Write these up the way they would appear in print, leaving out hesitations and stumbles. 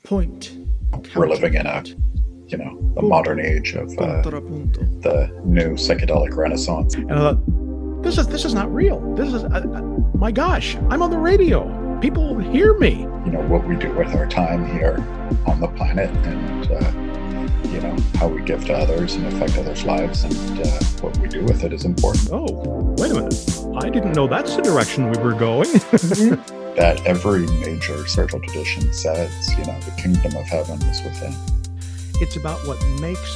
Point. We're living in a, the modern age of the new psychedelic renaissance. And I thought, this is not real. This is, my gosh, I'm on the radio. People hear me. What we do with our time here on the planet, and how we give to others and affect others' lives, and what we do with it is important. Oh, wait a minute. I didn't know that's the direction we were going. That every major spiritual tradition says, the kingdom of heaven is within. It's about what makes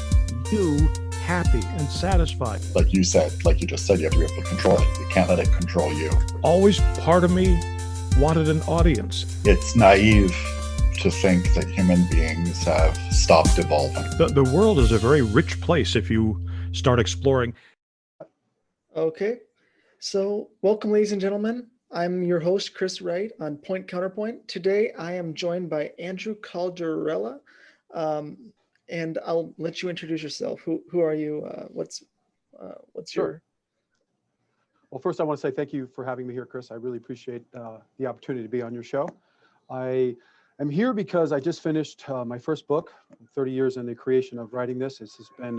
you happy and satisfied. Like you just said, you have to be able to control it. You can't let it control you. Always part of me wanted an audience. It's naive to think that human beings have stopped evolving. The world is a very rich place if you start exploring. Okay, so welcome, ladies and gentlemen. I'm your host, Chris Wright, on Point Counterpoint. Today, I am joined by Andrew Calderella, and I'll let you introduce yourself. Who are you? What's Sure. Well, first, I want to say thank you for having me here, Chris. I really appreciate the opportunity to be on your show. I am here because I just finished my first book, 30 years in the creation of writing this. This has been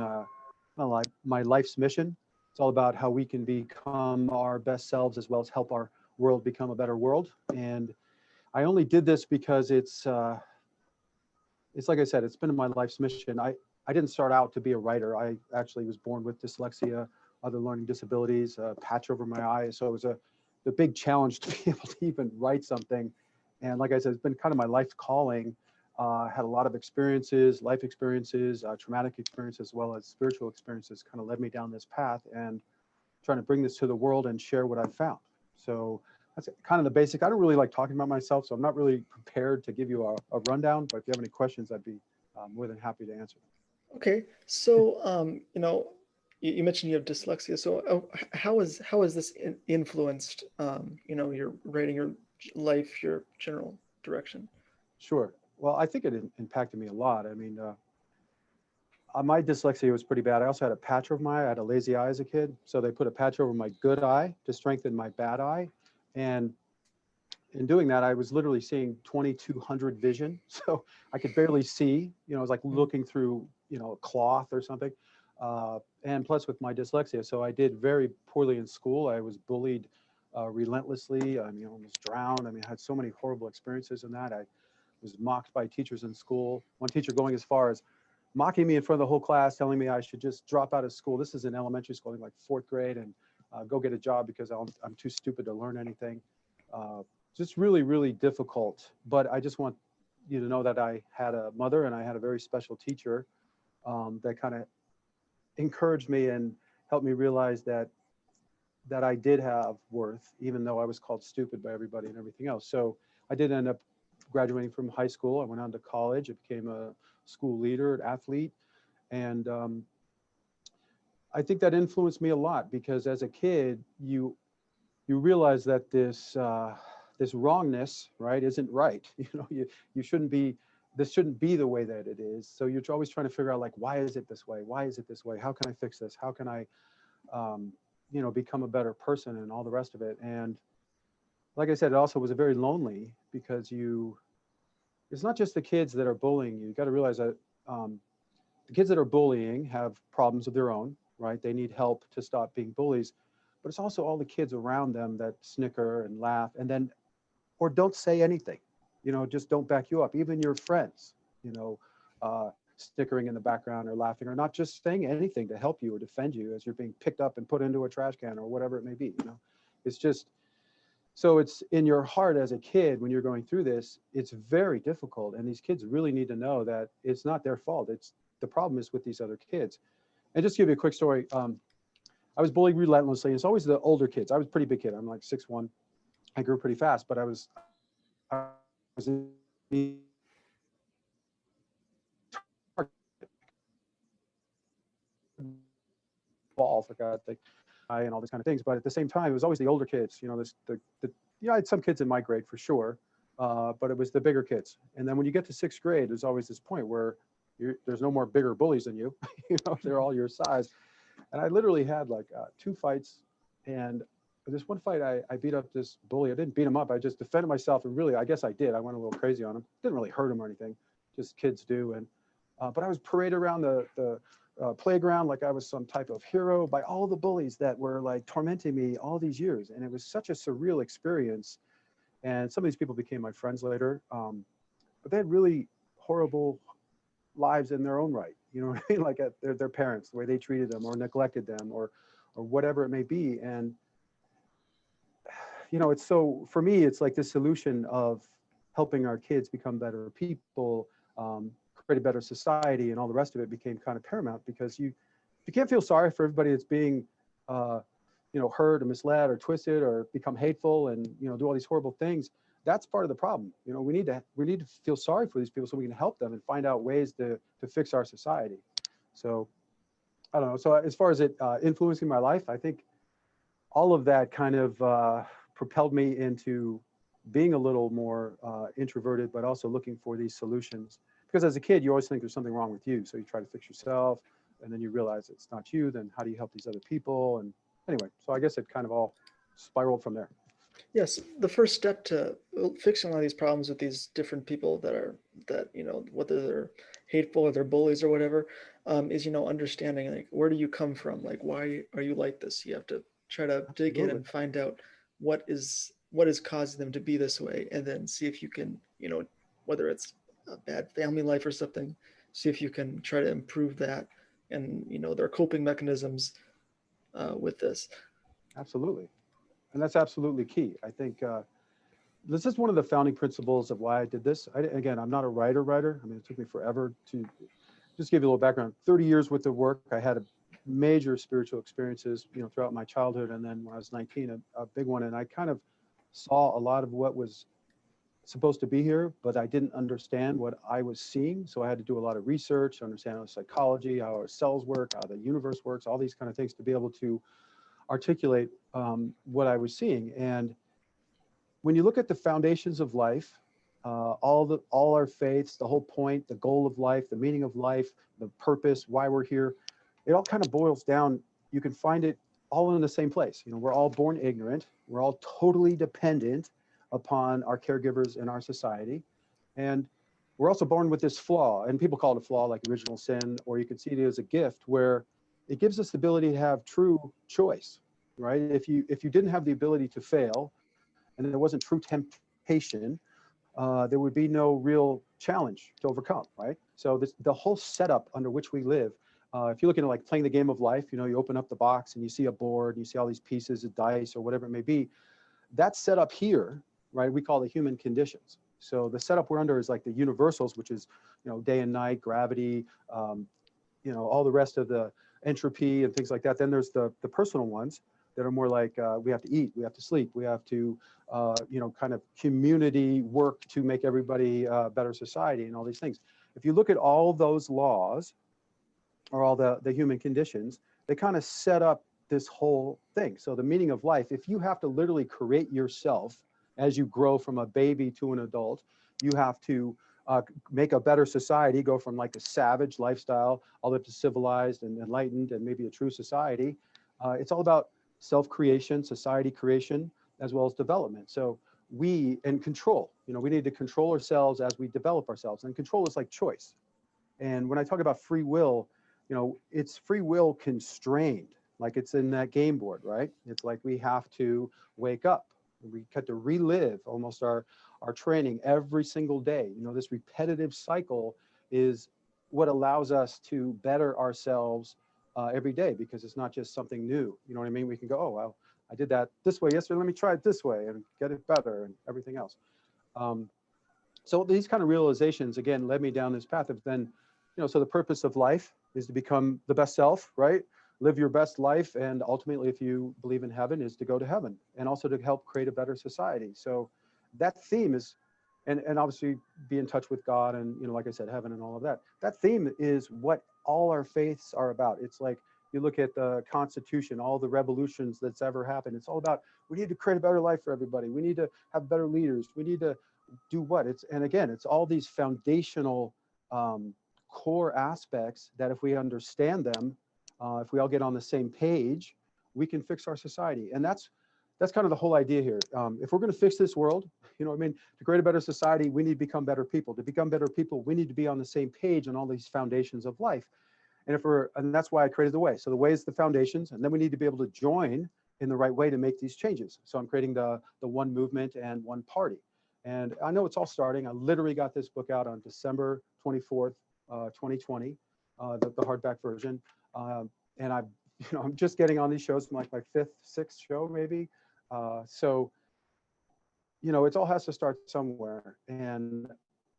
like my life's mission. It's all about how we can become our best selves as well as help our world become a better world. And I only did this because it's like I said, it's been my life's mission. I didn't start out to be a writer. I actually was born with dyslexia, other learning disabilities, a patch over my eye. So it was the big challenge to be able to even write something. And like I said, it's been kind of my life's calling. Had a lot of experiences, life experiences, traumatic experiences, as well as spiritual experiences kind of led me down this path, and trying to bring this to the world and share what I've found. So that's kind of the basic. I don't really like talking about myself, so I'm not really prepared to give you a rundown, but if you have any questions, I'd be more than happy to answer them. Okay, so you mentioned you have dyslexia. So how has this influenced your writing, your life, your general direction? Sure. Well, I think it impacted me a lot. I mean, my dyslexia was pretty bad. I also had a patch over my eye. I had a lazy eye as a kid. So they put a patch over my good eye to strengthen my bad eye. And in doing that, I was literally seeing 2200 vision. So I could barely see, it was like looking through, a cloth or something. And plus with my dyslexia. So I did very poorly in school. I was bullied relentlessly. I mean, almost drowned. I mean, I had so many horrible experiences in that. I was mocked by teachers in school. One teacher going as far as mocking me in front of the whole class, telling me I should just drop out of school. This is in elementary school, like 4th grade, and go get a job because I'm too stupid to learn anything. Just really, really difficult. But I just want you to know that I had a mother and I had a very special teacher that kind of encouraged me and helped me realize that I did have worth, even though I was called stupid by everybody and everything else. So I did end up graduating from high school. I went on to college. I became a school leader, an athlete. And I think that influenced me a lot because as a kid, you realize that this wrongness, right, isn't right. You shouldn't be, this shouldn't be the way that it is. So you're always trying to figure out, like, why is it this way? Why is it this way? How can I fix this? How can I, become a better person and all the rest of it? And like I said, it also was a very lonely because it's not just the kids that are bullying you. You got to realize that the kids that are bullying have problems of their own, right? They need help to stop being bullies, but it's also all the kids around them that snicker and laugh or don't say anything, just don't back you up. Even your friends, snickering in the background or laughing or not just saying anything to help you or defend you as you're being picked up and put into a trash can or whatever it may be, It's just, so it's in your heart as a kid when you're going through this, it's very difficult. And these kids really need to know that it's not their fault. The problem is with these other kids. And just to give you a quick story, I was bullied relentlessly. It's always the older kids. I was a pretty big kid. I'm like 6'1". I grew pretty fast, but I was in the ball for God's sake, and all these kind of things. But at the same time, it was always the older kids. I had some kids in my grade for sure, but it was the bigger kids. And then when you get to 6th grade, there's always this point where there's no more bigger bullies than you. They're all your size. And I literally had like 2 fights. And this one fight, I beat up this bully. I didn't beat him up. I just defended myself. And really, I guess I did. I went a little crazy on him. Didn't really hurt him or anything. just kids do. And but I was paraded around the playground like I was some type of hero by all the bullies that were like tormenting me all these years. And it was such a surreal experience. And some of these people became my friends later. But they had really horrible lives in their own right. You know what I mean? Like at their parents, the way they treated them or neglected them or whatever it may be. And, you know, it's so, for me, it's like the solution of helping our kids become better people, create a better society, and all the rest of it became kind of paramount, because you can't feel sorry for everybody that's being, you know, hurt or misled or twisted or become hateful and, you know, do all these horrible things. That's part of the problem. You know, we need to feel sorry for these people so we can help them and find out ways to fix our society. So I don't know. So as far as it influencing my life, I think all of that kind of propelled me into being a little more introverted, but also looking for these solutions. Because as a kid, you always think there's something wrong with you. So you try to fix yourself, and then you realize it's not you. Then how do you help these other people? And anyway, so I guess it kind of all spiraled from there. Yes, the first step to fixing a lot of these problems with these different people that you know, whether they're hateful or they're bullies or whatever, is, you know, understanding, like, where do you come from? Like, why are you like this? You have to try to dig in and find out what is causing them to be this way, and then see if you can, you know, whether it's a bad family life or something, see if you can try to improve that, and, you know, their coping mechanisms with this. Absolutely. And that's absolutely key. I think this is one of the founding principles of why I did this. Again, I'm not a writer. I mean, it took me forever to just give you a little background. 30 years worth of work. I had major spiritual experiences, you know, throughout my childhood. And then when I was 19, a big one. And I kind of saw a lot of what was supposed to be here, but I didn't understand what I was seeing. So I had to do a lot of research to understand how psychology, how our cells work, how the universe works, all these kind of things to be able to articulate what I was seeing. And when you look at the foundations of life, all our faiths, the whole point, the goal of life, the meaning of life, the purpose, why we're here, it all kind of boils down. You can find it all in the same place. You know, we're all born ignorant. We're all totally dependent upon our caregivers in our society. And we're also born with this flaw, and people call it a flaw, like original sin, or you can see it as a gift where it gives us the ability to have true choice, right? If you didn't have the ability to fail, and there wasn't true temptation, there would be no real challenge to overcome, right? So the whole setup under which we live, if you're looking at like playing the game of life, you know, you open up the box and you see a board, you see all these pieces of dice or whatever it may be, that's set up here, right? We call the human conditions. So the setup we're under is like the universals, which is, you know, day and night, gravity, you know, all the rest of the entropy and things like that. Then there's the personal ones that are more like we have to eat, we have to sleep, we have to, you know, kind of community work to make everybody a better society and all these things. If you look at all those laws or all the human conditions, they kind of set up this whole thing. So the meaning of life, if you have to literally create yourself as you grow from a baby to an adult, you have to make a better society, go from like a savage lifestyle all the way up to civilized and enlightened and maybe a true society. It's all about self-creation, society creation, as well as development. So and control, you know, we need to control ourselves as we develop ourselves. And control is like choice. And when I talk about free will, you know, it's free will constrained, like it's in that game board, right? It's like we have to wake up. We have to relive almost our training every single day. You know, this repetitive cycle is what allows us to better ourselves every day, because it's not just something new. You know what I mean? We can go, oh, well, I did that this way yesterday. Let me try it this way and get it better and everything else. So these kind of realizations, again, led me down this path of then, you know, so the purpose of life is to become the best self, right? Live your best life. And ultimately, if you believe in heaven, is to go to heaven and also to help create a better society. So that theme is, and obviously be in touch with God and, you know, like I said, heaven and all of that. That theme is what all our faiths are about. It's like, you look at the Constitution, all the revolutions that's ever happened. It's all about, we need to create a better life for everybody. We need to have better leaders. We need to do what? And again, it's all these foundational core aspects that if we understand them, if we all get on the same page, we can fix our society. And that's that's kind of the whole idea here. If we're going to fix this world, you know what I mean, to create a better society, we need to become better people. To become better people, we need to be on the same page on all these foundations of life. And that's why I created the way. So the way is the foundations, and then we need to be able to join in the right way to make these changes. So I'm creating the one movement and one party. And I know it's all starting. I literally got this book out on December 24th, 2020, the hardback version. And I'm just getting on these shows, like my fifth, sixth show maybe. So it all has to start somewhere. And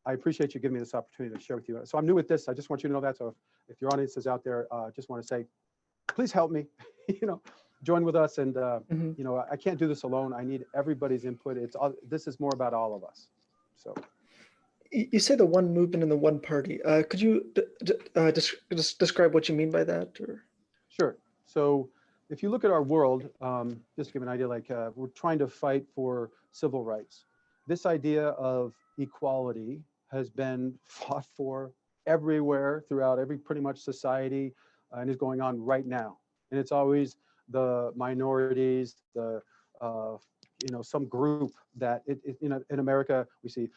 I appreciate you giving me this opportunity to share with you. So I'm new with this. I just want you to know that. So if your audience is out there, just want to say, please help me, join with us. And, I can't do this alone. I need everybody's input. This is more about all of us. So. You say the one movement and the one party. Could you describe what you mean by that? Or? Sure. So if you look at our world, just to give an idea, like we're trying to fight for civil rights. This idea of equality has been fought for everywhere throughout every pretty much society, and is going on right now. And it's always the minorities, some group that in America we see,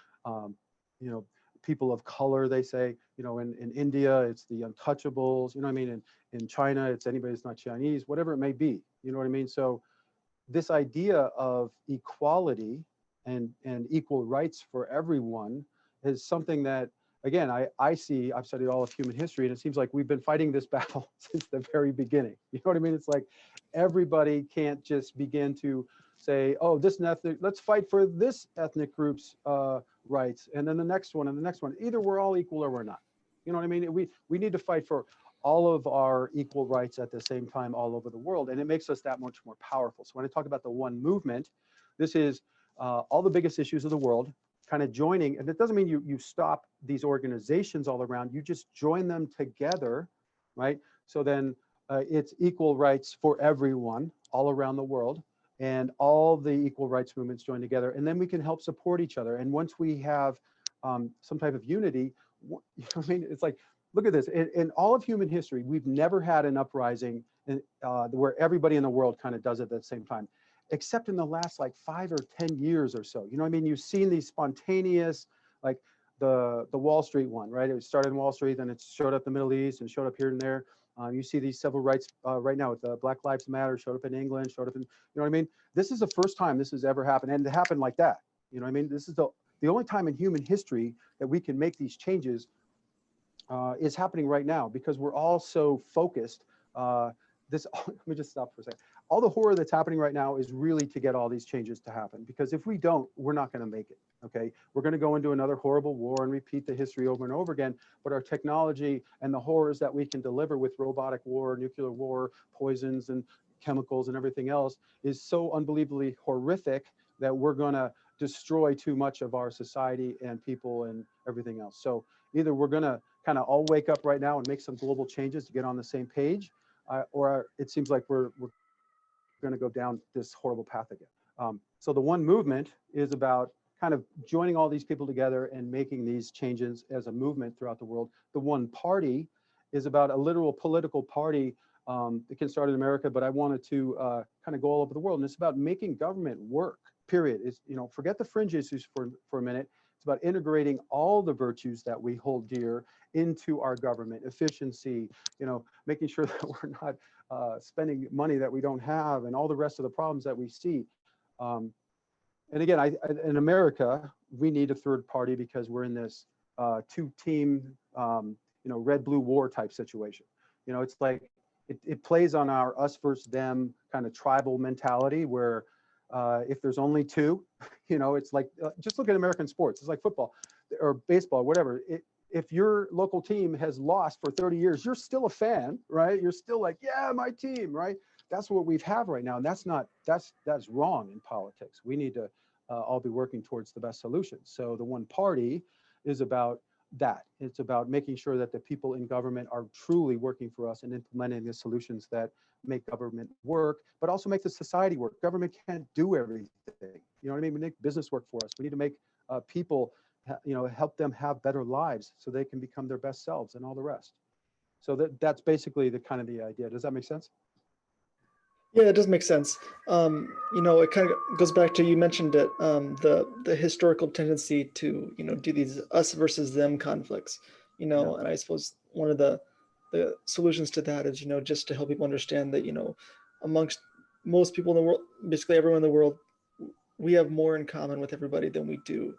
people of color, they say, in India, it's the untouchables, you know what I mean? In China, it's anybody that's not Chinese, whatever it may be, you know what I mean? So this idea of equality and equal rights for everyone is something that, again, I've studied all of human history, and it seems like we've been fighting this battle since the very beginning. You know what I mean? It's like everybody can't just begin to say, oh, let's fight for this ethnic group's rights, and then the next one and the next one. Either we're all equal or we're not. You know what I mean? We need to fight for all of our equal rights at the same time all over the world, and it makes us that much more powerful. So when I talk about the one movement, this is all the biggest issues of the world kind of joining, and it doesn't mean you stop these organizations all around, you just join them together, right? So then it's equal rights for everyone all around the world, and all the equal rights movements join together, and then we can help support each other. And once we have some type of unity, you know what I mean? It's like, look at this. In all of human history, we've never had an uprising where everybody in the world kind of does it at the same time, except in the last like 5 or 10 years or so. You know what I mean? You've seen these spontaneous, like the Wall Street one, right? It started in Wall Street, then it showed up in the Middle East and showed up here and there. You see these civil rights right now with the Black Lives Matter, showed up in England, showed up in, you know what I mean? This is the first time this has ever happened, and it happened like that. You know what I mean? This is the only time in human history that we can make these changes is happening right now, because we're all so focused. Let me just stop for a second. All the horror that's happening right now is really to get all these changes to happen, because if we don't, we're not going to make it. Okay, we're going to go into another horrible war and repeat the history over and over again. But our technology and the horrors that we can deliver with robotic war, nuclear war, poisons and chemicals and everything else is so unbelievably horrific that we're going to destroy too much of our society and people and everything else. So either we're going to kind of all wake up right now and make some global changes to get on the same page, or it seems like we're going to go down this horrible path again. So the one movement is about kind of joining all these people together and making these changes as a movement throughout the world. The one party is about a literal political party. It can start in America, but I wanted to kind of go all over the world. And it's about making government work, period. It's, forget the fringe issues for a minute. It's about integrating all the virtues that we hold dear into our government, efficiency, making sure that we're not spending money that we don't have, and all the rest of the problems that we see. And again, in America, we need a third party because we're in this two-team, red-blue war type situation. It's like it plays on our us versus them kind of tribal mentality, where if there's only two, it's like just look at American sports. It's like football or baseball, whatever. If your local team has lost for 30 years, you're still a fan, right? You're still like, yeah, my team, right? That's what we have right now, and that's wrong in politics. We need to all be working towards the best solution. So the one party is about that. It's about making sure that the people in government are truly working for us and implementing the solutions that make government work, but also make the society work. Government can't do everything. You know what I mean? We make business work for us. We need to make people, help them have better lives so they can become their best selves and all the rest. So that's basically the idea. Does that make sense? Yeah, it does make sense. It kind of goes back to, you mentioned it, the historical tendency to, do these us versus them conflicts, Yeah. and I suppose one of the solutions to that is, just to help people understand that, amongst most people in the world, basically everyone in the world, we have more in common with everybody than we do,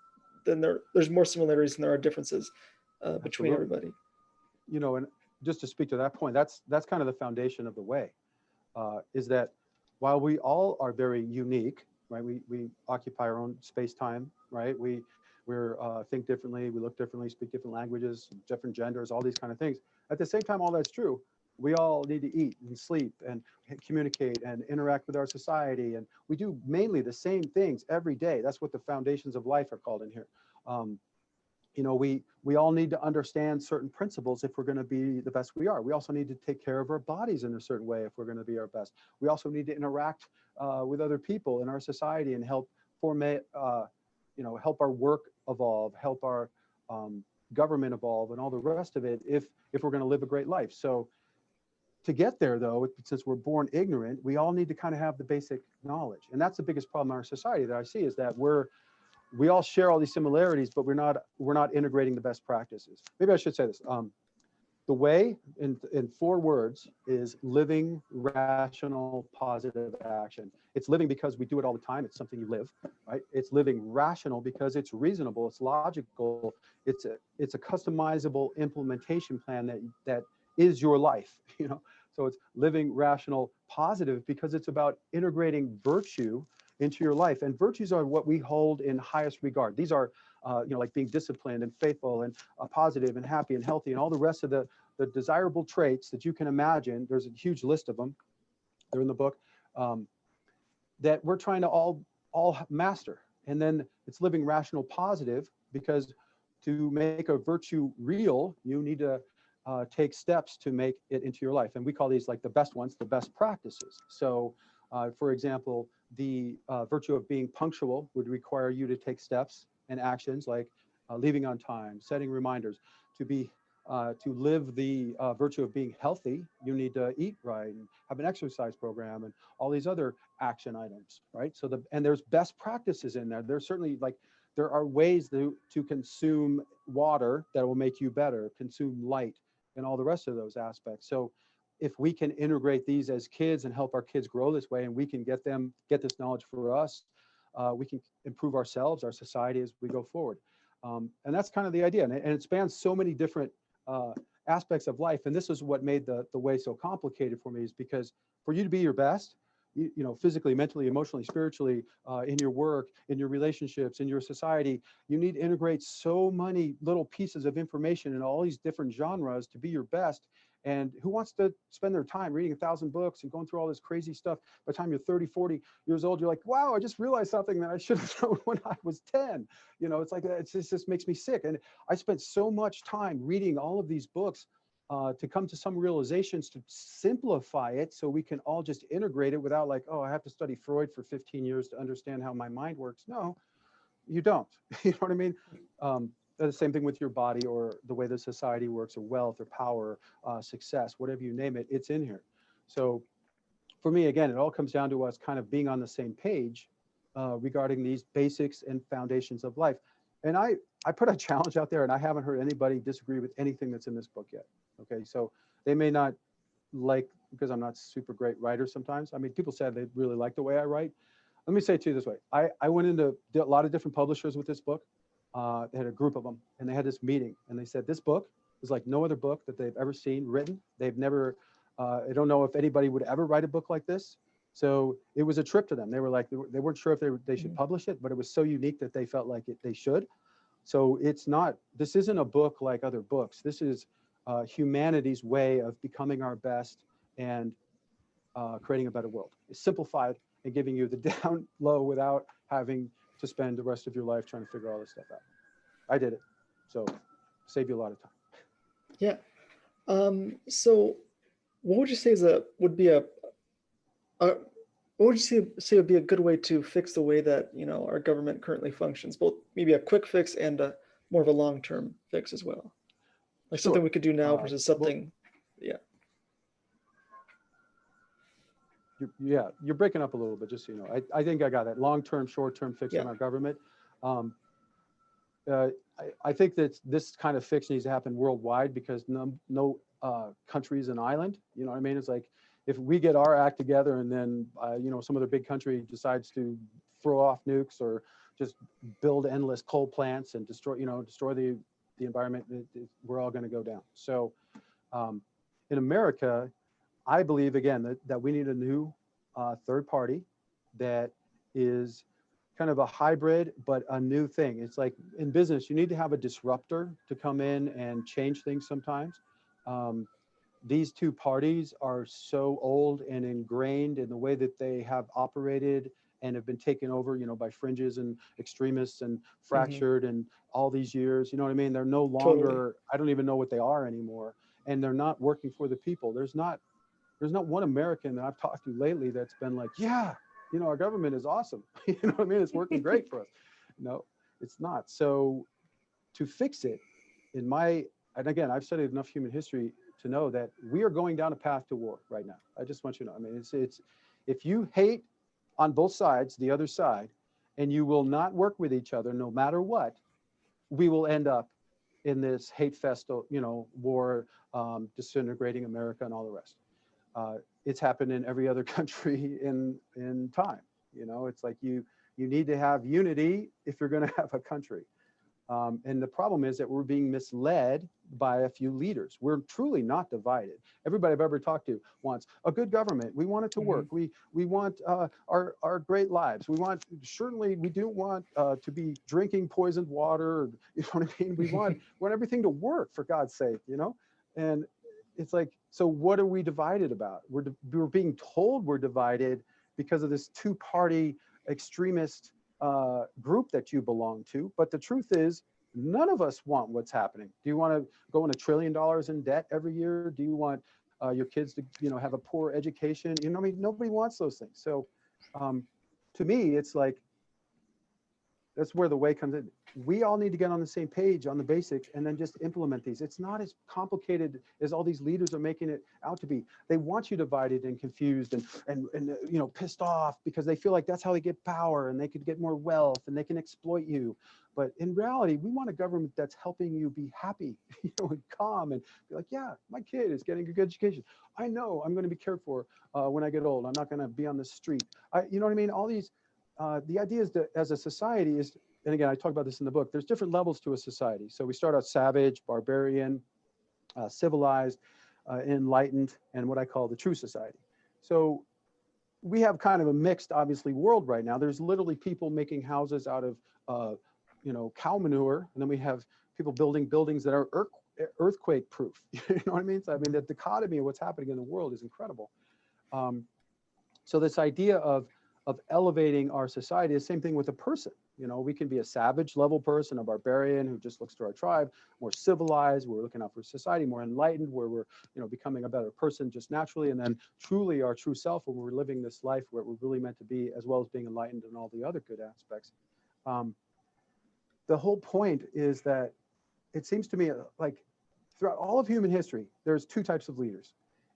there's more similarities than there are differences between Absolutely. everybody. And just to speak to that point, that's kind of the foundation of the way, is that while we all are very unique, right? We occupy our own space-time, right? We're think differently, we look differently, speak different languages, different genders, all these kind of things. At the same time, all that's true. We all need to eat and sleep and communicate and interact with our society, and we do mainly the same things every day. That's what the foundations of life are called in here. We all need to understand certain principles if we're going to be the best we are. We also need to take care of our bodies in a certain way if we're going to be our best. We also need to interact with other people in our society and help help our work evolve, help our government evolve, and all the rest of it if we're going to live a great life. So to get there, though, since we're born ignorant, we all need to kind of have the basic knowledge. And that's the biggest problem in our society that I see, is that we all share all these similarities, but we're not integrating the best practices. Maybe I should say this. The way, in 4 words, is living rational positive action. It's living because we do it all the time. It's something you live, right? It's living rational because it's reasonable, it's logical, it's a customizable implementation plan that is your life, So it's living rational positive because it's about integrating virtue into your life. And virtues are what we hold in highest regard. These are, like being disciplined and faithful and positive and happy and healthy and all the rest of the desirable traits that you can imagine. There's a huge list of them. They're in the book, that we're trying to all master. And then it's living rational positive because to make a virtue real, you need to take steps to make it into your life. And we call these like the best ones, the best practices. So for example, the virtue of being punctual would require you to take steps and actions like leaving on time, setting reminders. To live the virtue of being healthy, you need to eat right and have an exercise program and all these other action items, right? And there's best practices in there. There's certainly there are ways to consume water that will make you better, consume light, and all the rest of those aspects. So if we can integrate these as kids and help our kids grow this way, and we can get this knowledge for us, we can improve ourselves, our society as we go forward. And that's kind of the idea. And it spans so many different aspects of life. And this is what made the way so complicated for me, is because for you to be your best, physically, mentally, emotionally, spiritually, in your work, in your relationships, in your society, you need to integrate so many little pieces of information in all these different genres to be your best. And who wants to spend their time reading 1,000 books and going through all this crazy stuff? By the time you're 30, 40 years old, you're like, wow, I just realized something that I should have known when I was 10. It's like, it just makes me sick. And I spent so much time reading all of these books to come to some realizations, to simplify it so we can all just integrate it without like, oh, I have to study Freud for 15 years to understand how my mind works. No, you don't. You know what I mean? The same thing with your body or the way the society works, or wealth or power, success, whatever you name it, it's in here. So for me, again, it all comes down to us kind of being on the same page regarding these basics and foundations of life. And I put a challenge out there, and I haven't heard anybody disagree with anything that's in this book yet. Okay, so they may not like, because I'm not a super great writer sometimes. I mean, people said they really like the way I write. Let me say it to you this way. I went into a lot of different publishers with this book. They had a group of them, and they had this meeting, and they said, this book is like no other book that they've ever seen written. They've never, I don't know if anybody would ever write a book like this. So it was a trip to them. They were like, they weren't sure if they should publish it, but it was so unique that they felt like they should. So this isn't a book like other books. This is humanity's way of becoming our best and creating a better world. It's simplified and giving you the down low without having to spend the rest of your life trying to figure all this stuff out. I did it, so save you a lot of time. Yeah. So what would you say would be a good way to fix the way that our government currently functions? Both maybe a quick fix and more of a long-term fix as well. Like something we could do now versus something. Yeah. You're breaking up a little bit, just so you know. I think I got that long-term, short-term fix Yeah. on our government. Um, I think that this kind of fix needs to happen worldwide because no country is an island. You know what I mean? It's like if we get our act together and then some other big country decides to throw off nukes or just build endless coal plants and destroy the environment, we're all going to go down. So in America, I believe, again, that we need a new third party that is kind of a hybrid, but a new thing. It's like in business, you need to have a disruptor to come in and change things sometimes. These two parties are so old and ingrained in the way that they have operated and have been taken over, by fringes and extremists and fractured and all these years, you know what I mean? They're no longer, Totally. I don't even know what they are anymore. And they're not working for the people. There's not one American that I've talked to lately that's been like, yeah, our government is awesome. You know what I mean? It's working great for us. No, it's not. So to fix it, and again, I've studied enough human history to know that we are going down a path to war right now. I just want you to know. I mean, it's if you hate on both sides, the other side, and you will not work with each other no matter what, we will end up in this hate fest, war, disintegrating America and all the rest. It's happened in every other country in time. It's like you need to have unity if you're going to have a country. And the problem is that we're being misled by a few leaders. We're truly not divided. Everybody I've ever talked to wants a good government. We want it to work. We want our great lives. We don't want to be drinking poisoned water. You know what I mean? We want everything to work, for God's sake, And it's like, so what are we divided about? We're being told we're divided because of this two-party extremist group that you belong to. But the truth is, none of us want what's happening. Do you want to go in $1 trillion in debt every year? Do you want your kids to, have a poor education? Nobody wants those things. So to me, it's like, that's where the way comes in. We all need to get on the same page on the basics and then just implement these. It's not as complicated as all these leaders are making it out to be. They want you divided and confused and pissed off because they feel like that's how they get power and they could get more wealth and they can exploit you. But in reality, we want a government that's helping you be happy, and calm and be like, yeah, my kid is getting a good education. I know I'm going to be cared for when I get old. I'm not going to be on the street. You know what I mean? All these. The idea is that as a society is, and again, I talk about this in the book, there's different levels to a society. So we start out savage, barbarian, civilized, enlightened, and what I call the true society. So we have kind of a mixed, obviously, world right now. There's literally people making houses out of, cow manure. And then we have people building buildings that are earthquake proof. You know what I mean? So, I mean, the dichotomy of what's happening in the world is incredible. So this idea of elevating our society is the same thing with a person. We can be a savage level person, a barbarian who just looks to our tribe, more civilized, we're looking out for society, more enlightened, where we're, becoming a better person just naturally, and then truly our true self when we're living this life where we're really meant to be, as well as being enlightened and all the other good aspects. The whole point is that it seems to me like throughout all of human history, there's two types of leaders.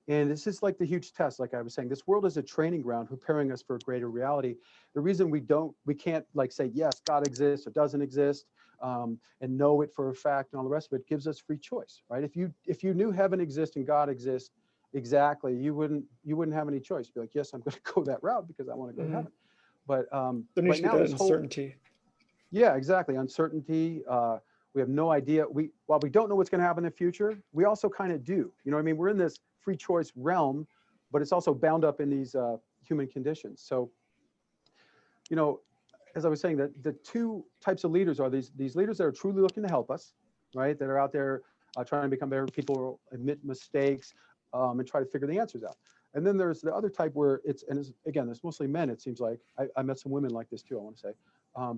And this is like the huge test, like I was saying, this world is a training ground preparing us for a greater reality. The reason we can't like say, yes, God exists or doesn't exist, and know it for a fact and all the rest of it, gives us free choice, right? If you knew heaven exists and God exists, exactly, you wouldn't have any choice. Be like, yes, I'm going to go that route because I want to go to heaven. But there needs to be that uncertainty. Yeah, exactly. Uncertainty. We have no idea. While we don't know what's going to happen in the future, we also kind of do. You know what I mean? We're in this free choice realm, but it's also bound up in these human conditions. So, as I was saying, that the two types of leaders are these leaders that are truly looking to help us, right? That are out there trying to become better people, admit mistakes, and try to figure the answers out. And then there's the other type where again, it's mostly men. It seems like I met some women like this too. I want to say,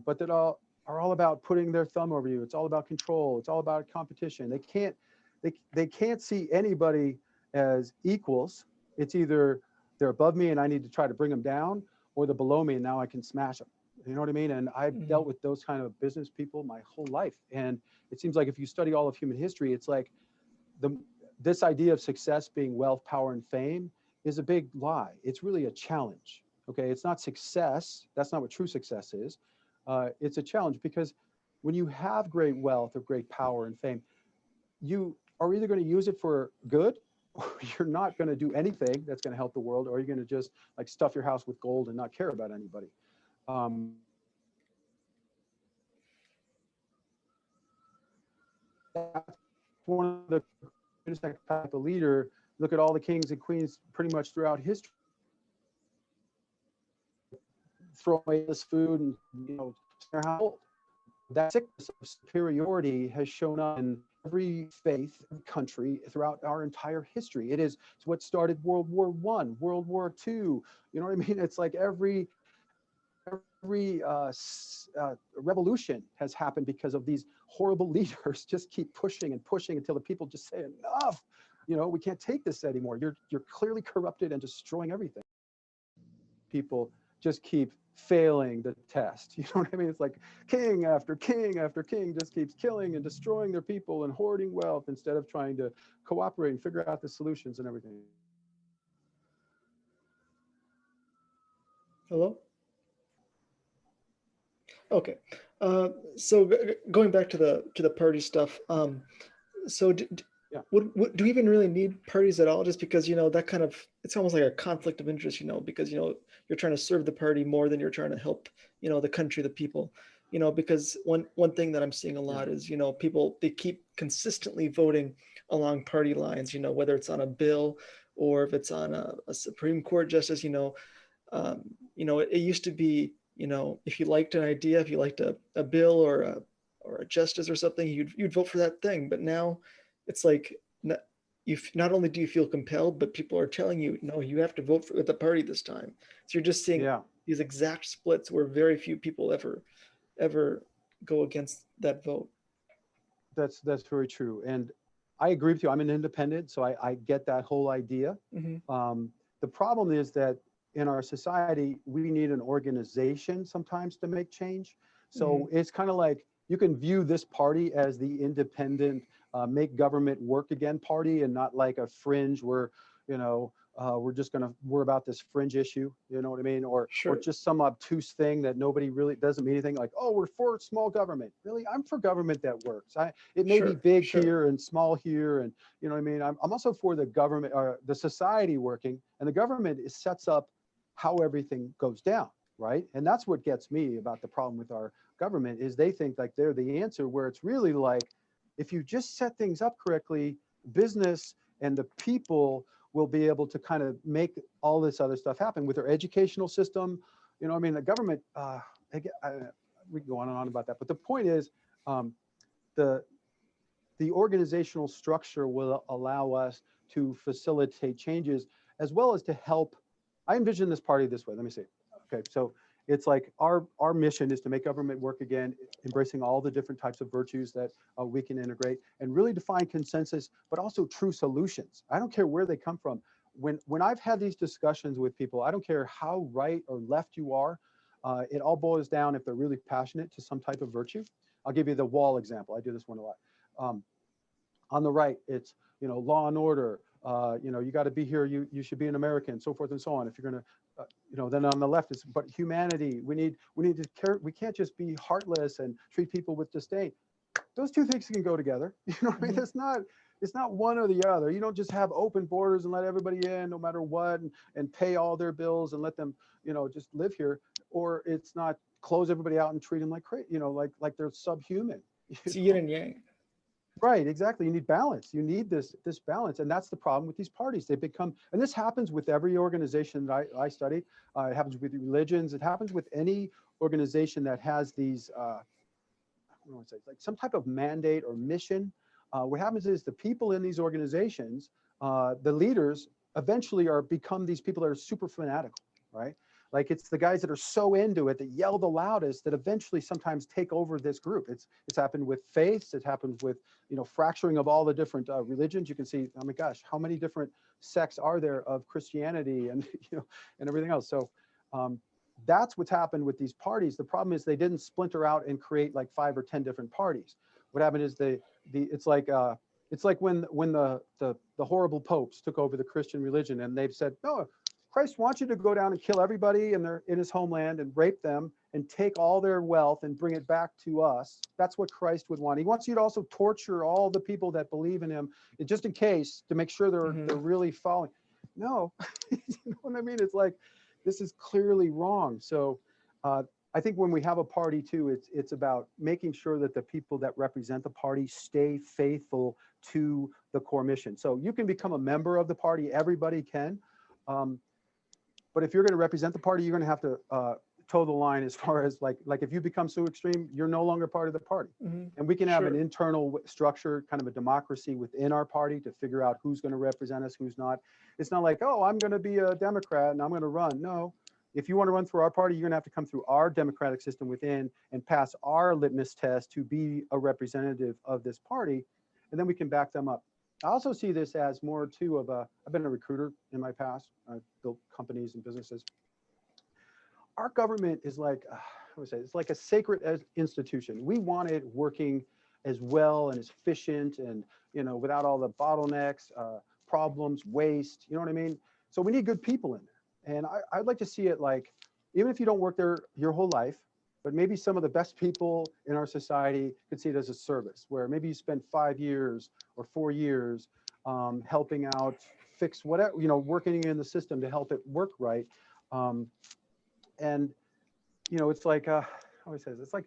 but that are all about putting their thumb over you. It's all about control. It's all about competition. They can't see anybody as equals. It's either they're above me and I need to try to bring them down, or they're below me and now I can smash them. You know what I mean? And I've dealt with those kind of business people my whole life. And it seems like if you study all of human history, it's like this idea of success being wealth, power, and fame is a big lie. It's really a challenge. Okay, it's not success. That's not what true success is. It's a challenge because when you have great wealth or great power and fame, you are either going to use it for good, or you're not going to do anything that's going to help the world, or you're going to just like stuff your house with gold and not care about anybody. That's one of the greatest type of leader. Look at all the kings and queens pretty much throughout history. Throw away this food and, you know, their household. That sickness of superiority has shown up in every faith and country throughout our entire history. It's what started World War I, World War II. You know what I mean? It's like every revolution has happened because of these horrible leaders just keep pushing and pushing until the people just say enough. You know, we can't take this anymore. You're clearly corrupted and destroying everything. People just keep failing the test. You know what I mean? It's like king after king after king just keeps killing and destroying their people and hoarding wealth instead of trying to cooperate and figure out the solutions and everything. Hello? Okay. So going back to the party stuff, so Yeah. do we even really need parties at all? Just because, you know, that kind of, it's almost like a conflict of interest, you know, because, you know, you're trying to serve the party more than you're trying to help, you know, the country, the people, you know, because one thing that I'm seeing a lot is, you know, people, they keep consistently voting along party lines, you know, whether it's on a bill or if it's on a Supreme Court justice, you know, it used to be, you know, if you liked an idea, if you liked a bill or a justice or something, you'd vote for that thing. But now it's like, not only do you feel compelled, but people are telling you, no, you have to vote for the party this time. So you're just seeing these exact splits where very few people ever go against that vote. That's very true. And I agree with you. I'm an independent, so I get that whole idea. Mm-hmm. The problem is that in our society, we need an organization sometimes to make change. So it's kind of like you can view this party as the independent, make government work again party, and not like a fringe where, you know, we're about this fringe issue, you know what I mean? Or just some obtuse thing that nobody really doesn't mean anything, like, oh, we're for small government. Really, I'm for government that works. It may be big here and small here, and you know what I mean? I'm also for the government or the society working, and the government sets up how everything goes down, right? And that's what gets me about the problem with our government is they think like they're the answer, where it's really like, if you just set things up correctly, business and the people will be able to kind of make all this other stuff happen with their educational system. You know, I mean, the government, we can go on and on about that, but the point is, the organizational structure will allow us to facilitate changes as well as to help. I envision this party this way. Let me see. Okay, so it's like our mission is to make government work again, embracing all the different types of virtues that we can integrate and really define consensus, but also true solutions. I don't care where they come from. When I've had these discussions with people, I don't care how right or left you are, it all boils down, if they're really passionate, to some type of virtue. I'll give you the wall example. I do this one a lot. On the right, it's, you know, law and order. You know, you got to be here. You should be an American, so forth and so on. If you're going to, you know, then on the left is, but humanity. We need to care. We can't just be heartless and treat people with disdain. Those two things can go together. You know what I mean? It's not one or the other. You don't just have open borders and let everybody in no matter what, and pay all their bills and let them, you know, just live here. Or it's not close everybody out and treat them like crazy, you know, like they're subhuman. It's yin and yang. Right, exactly. You need balance. You need this balance, and that's the problem with these parties. They become, and this happens with every organization that I study. It happens with religions. It happens with any organization that has these, I don't want to say, like some type of mandate or mission. What happens is the people in these organizations, the leaders, eventually become these people that are super fanatical, right? Like it's the guys that are so into it that yell the loudest that eventually sometimes take over this group. It's happened with faiths. It happens with, you know, fracturing of all the different religions. You can see, oh my gosh, how many different sects are there of Christianity and, you know, and everything else. So that's what's happened with these parties. The problem is they didn't splinter out and create like 5 or 10 different parties. What happened is it's like, It's like when the horrible popes took over the Christian religion, and they've said, no, Christ wants you to go down and kill everybody in his homeland and rape them and take all their wealth and bring it back to us. That's what Christ would want. He wants you to also torture all the people that believe in him, just in case, to make sure they're really following. No, you know what I mean? It's like, this is clearly wrong. So I think when we have a party too, it's about making sure that the people that represent the party stay faithful to the core mission. So you can become a member of the party, everybody can. But if you're going to represent the party, you're going to have to toe the line as far as like if you become so extreme, you're no longer part of the party. And we can have an internal structure, kind of a democracy within our party to figure out who's going to represent us, who's not. It's not like, oh, I'm going to be a Democrat and I'm going to run. No, if you want to run through our party, you're going to have to come through our democratic system within and pass our litmus test to be a representative of this party. And then we can back them up. I also see this as more too of I've been a recruiter in my past. I've built companies and businesses. Our government is like, it's like a sacred institution. We want it working as well and as efficient and, you know, without all the bottlenecks, problems, waste, you know what I mean? So we need good people in there. And I'd like to see it like, even if you don't work there your whole life, but maybe some of the best people in our society could see it as a service, where maybe you spend 5 years or 4 years helping out, fix whatever, you know, working in the system to help it work right. And, you know, it's like, how do I say this? It's like,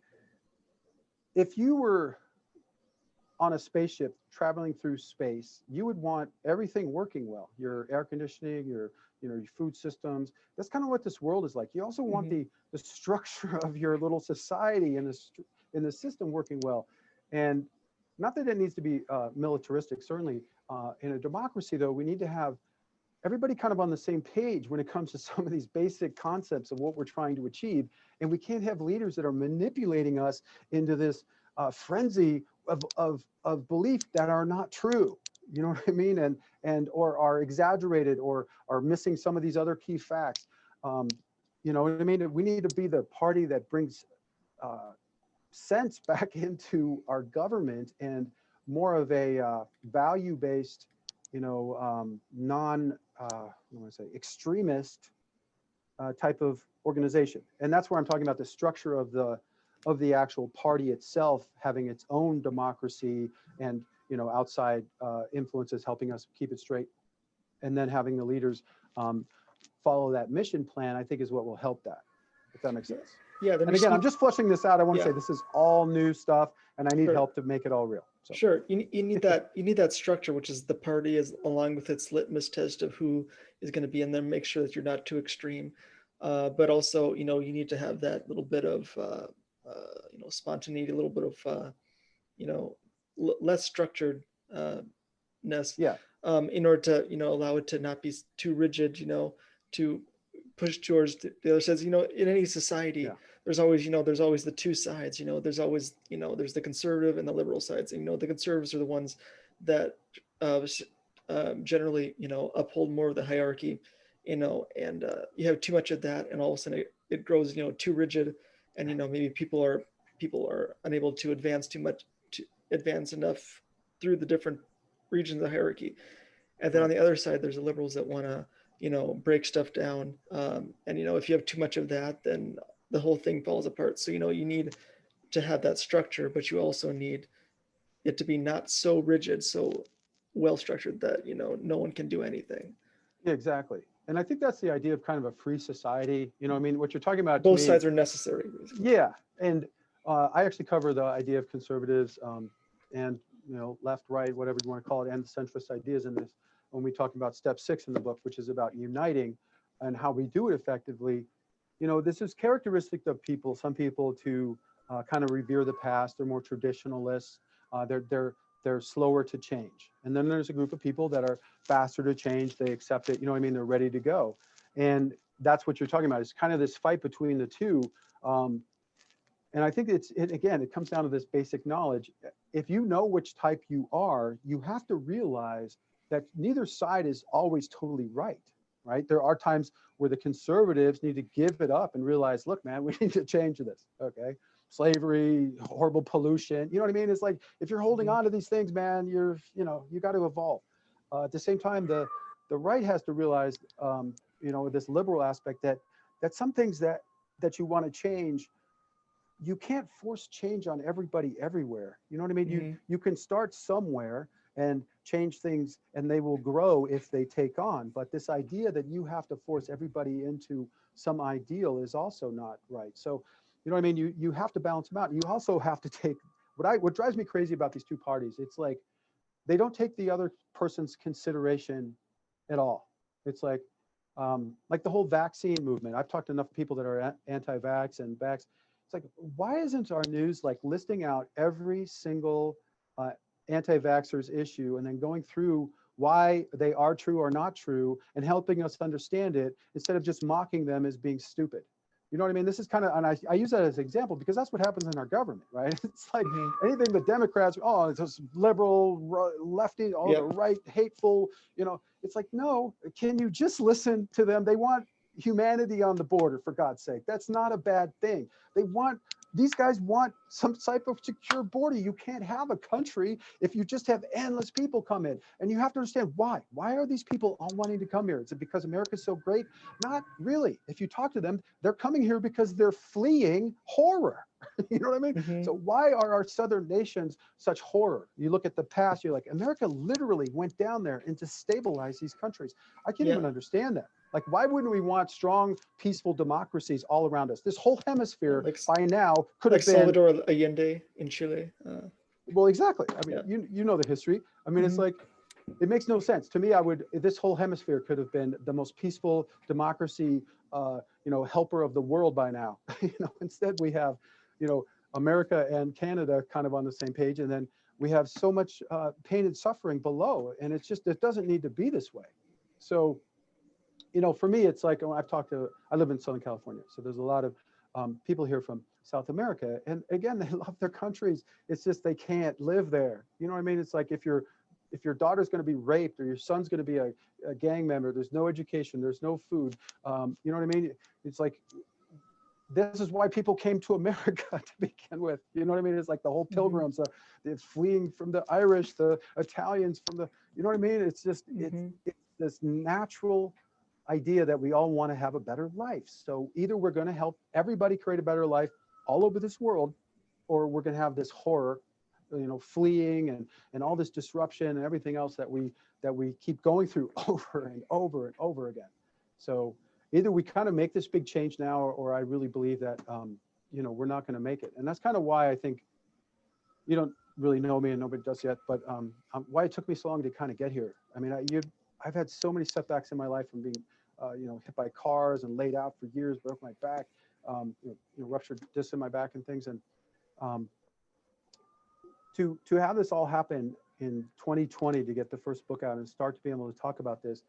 if you were on a spaceship traveling through space, you would want everything working well, your air conditioning, your food systems. That's kind of what this world is like. You also want the structure of your little society in the system working well. And not that it needs to be militaristic, certainly in a democracy though, we need to have everybody kind of on the same page when it comes to some of these basic concepts of what we're trying to achieve. And we can't have leaders that are manipulating us into this frenzy of belief that are not true. You know what I mean? And or are exaggerated or are missing some of these other key facts. You know what I mean? We need to be the party that brings sense back into our government and more of a value-based, you know, extremist type of organization. And that's where I'm talking about the structure of the actual party itself having its own democracy and, you know, outside influences helping us keep it straight. And then having the leaders follow that mission plan, I think is what will help that, if that makes sense. Yeah. And again, I'm just fleshing this out. I want to say this is all new stuff and I need help to make it all real. So. Sure. You need that structure, which is the party is along with its litmus test of who is going to be in there, make sure that you're not too extreme. But also, you know, you need to have that little bit of, you know, spontaneity, a little bit of, you know, less structured ness. Yeah. In order to, you know, allow it to not be too rigid, you know, to push towards the other sides. You know, in any society, there's always the two sides, you know, there's always, you know, there's the conservative and the liberal sides. And, you know, the conservatives are the ones that generally, you know, uphold more of the hierarchy, you know, and you have too much of that and all of a sudden it grows, you know, too rigid. And, you know, maybe people are unable to advance enough through the different regions of the hierarchy. And then on the other side, there's the liberals that want to, you know, break stuff down. And, you know, if you have too much of that, then the whole thing falls apart. So, you know, you need to have that structure, but you also need it to be not so rigid, so well structured that, you know, no one can do anything. Yeah, exactly. And I think that's the idea of kind of a free society. You know, I mean, what you're talking about. Both sides are necessary. Basically. Yeah. And I actually cover the idea of conservatives and, you know, left, right, whatever you want to call it, and the centrist ideas in this when we talk about step 6 in the book, which is about uniting and how we do it effectively. You know, this is characteristic of people, some people to kind of revere the past. They're more traditionalists. They're slower to change. And then there's a group of people that are faster to change. They accept it. You know what I mean? They're ready to go. And that's what you're talking about. It's kind of this fight between the two. And I think it comes down to this basic knowledge. If you know which type you are, you have to realize that neither side is always totally right. Right? There are times where the conservatives need to give it up and realize, look, man, we need to change this. Okay. slavery, horrible pollution. You know what I mean? It's like, if you're holding on to these things, man, you got to evolve. At the same time, the right has to realize, this liberal aspect, that some things that you want to change, you can't force change on everybody everywhere. You know what I mean? You can start somewhere and change things, and they will grow if they take on. But this idea that you have to force everybody into some ideal is also not right. So, you know what I mean? You have to balance them out. You also have to take what drives me crazy about these two parties. It's like, they don't take the other person's consideration at all. It's like the whole vaccine movement. I've talked to enough people that are anti-vax and vax. It's like, why isn't our news like listing out every single anti-vaxxers issue, and then going through why they are true or not true, and helping us understand it, instead of just mocking them as being stupid? You know what I mean? This is kind of, and I use that as an example because that's what happens in our government, right? It's like anything the Democrats, it's just liberal, lefty, the right, hateful, it's like, no, can you just listen to them? They want humanity on the border, for God's sake. That's not a bad thing. These guys want some type of secure border. You can't have a country if you just have endless people come in. And you have to understand why. Why are these people all wanting to come here? Is it because America's so great? Not really. If you talk to them, they're coming here because they're fleeing horror. You know what I mean? So why are our southern nations such horror? You look at the past, you're like, America literally went down there and destabilized these countries. I can't even understand that. Like, why wouldn't we want strong, peaceful democracies all around us? This whole hemisphere by now could have been Salvador Allende in Chile. Well, exactly. I mean, you know the history. I mean, it's like, it makes no sense to me. This whole hemisphere could have been the most peaceful democracy, helper of the world by now. Instead we have, America and Canada kind of on the same page, and then we have so much pain and suffering below, and it doesn't need to be this way. So, for me, it's like, I live in Southern California, so there's a lot of people here from South America, and again, they love their countries. It's just they can't live there. You know what I mean? It's like, if your daughter's going to be raped, or your son's going to be a gang member, there's no education, there's no food. You know what I mean? It's like, this is why people came to America to begin with. You know what I mean? It's like the whole pilgrims, it's fleeing from the Irish, the Italians, you know what I mean? It's just, it's this natural idea that we all want to have a better life. So either we're going to help everybody create a better life all over this world, or we're going to have this horror, fleeing and all this disruption and everything else that we keep going through over and over and over again. So either we kind of make this big change now, or I really believe that, we're not going to make it. And that's kind of why I think, you don't really know me and nobody does yet, but why it took me so long to kind of get here. I mean, I've had so many setbacks in my life from being, hit by cars and laid out for years, broke my back, ruptured disc in my back and things. And to have this all happen in 2020, to get the first book out and start to be able to talk about this,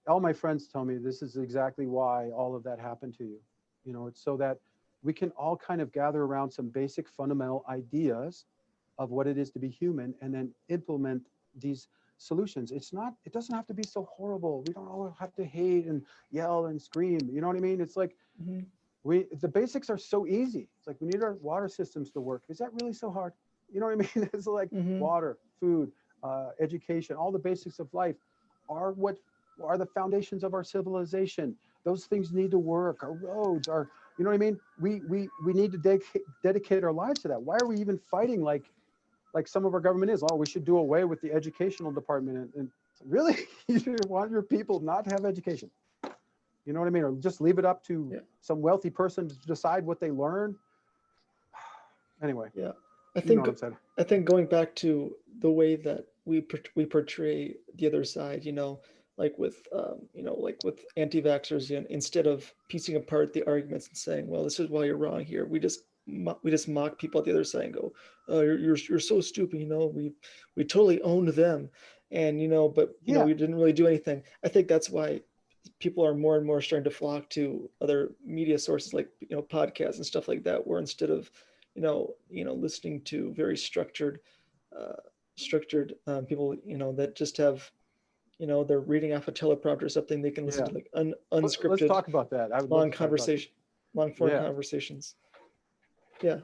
all my friends tell me this is exactly why all of that happened to you. It's so that we can all kind of gather around some basic fundamental ideas of what it is to be human, and then implement these solutions. It doesn't have to be so horrible. We don't all have to hate and yell and scream. You know what I mean? It's like, the basics are so easy. It's like, we need our water systems to work. Is that really so hard? You know what I mean? It's like water, food, education, all the basics of life are the foundations of our civilization. Those things need to work. Our roads, you know what I mean? We need to dedicate our lives to that. Why are we even fighting like some of our government is? We should do away with the educational department. And really, you want your people not to have education? You know what I mean? Or just leave it up to some wealthy person to decide what they learn? Anyway. Yeah. I think going back to the way that we portray the other side, like with anti-vaxxers, instead of piecing apart the arguments and saying, well, this is why you're wrong here, we just mock people at the other side and go, oh, you're so stupid, we totally owned them, and but we didn't really do anything. I think that's why people are more and more starting to flock to other media sources like podcasts and stuff like that, where instead of listening to very structured people, that just have, they're reading off a teleprompter or something, they can listen to like unscripted. Let's talk about that. Long form conversations. Yeah.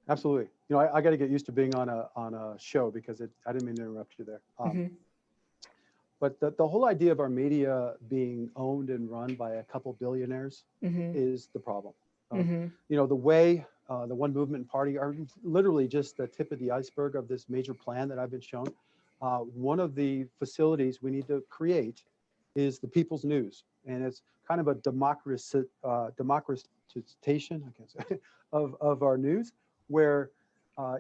Absolutely. You know, I got to get used to being on a show because I didn't mean to interrupt you there. But the whole idea of our media being owned and run by a couple billionaires is the problem. You know, the way the One Movement Party are literally just the tip of the iceberg of this major plan that I've been shown. One of the facilities we need to create is the People's News. And it's kind of a democratization, I can't say, of our news, where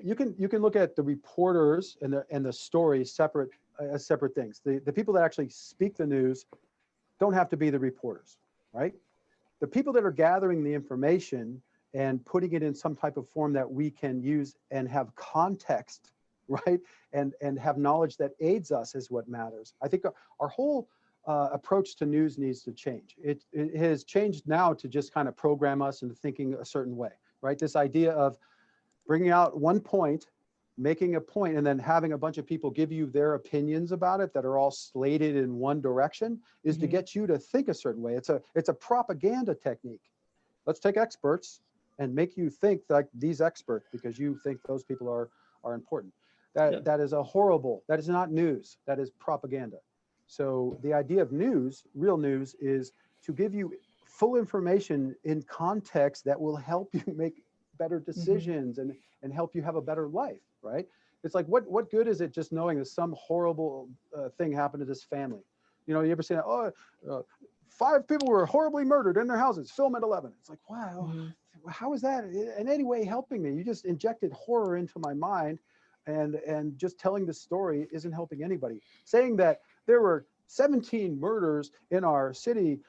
you can look at the reporters and the stories separate as separate things. The people that actually speak the news don't have to be the reporters, right? The people that are gathering the information and putting it in some type of form that we can use and have context, right? And have knowledge that aids us is what matters. I think our whole approach to news needs to change. It has changed now to just kind of program us into thinking a certain way, right? This idea of bringing out one point, making a point, and then having a bunch of people give you their opinions about it that are all slated in one direction is to get you to think a certain way. It's a propaganda technique. Let's take experts and make you think like these experts because you think those people are important. That is a horrible, that is not news, that is propaganda. So the idea of news, real news, is to give you full information in context that will help you make better decisions and help you have a better life, right? It's like, what good is it just knowing that some horrible thing happened to this family? You know, you ever say, 5 people were horribly murdered in their houses, film at 11. It's like, wow, how is that in any way helping me? You just injected horror into my mind, and just telling the story isn't helping anybody. Saying that there were 17 murders in our city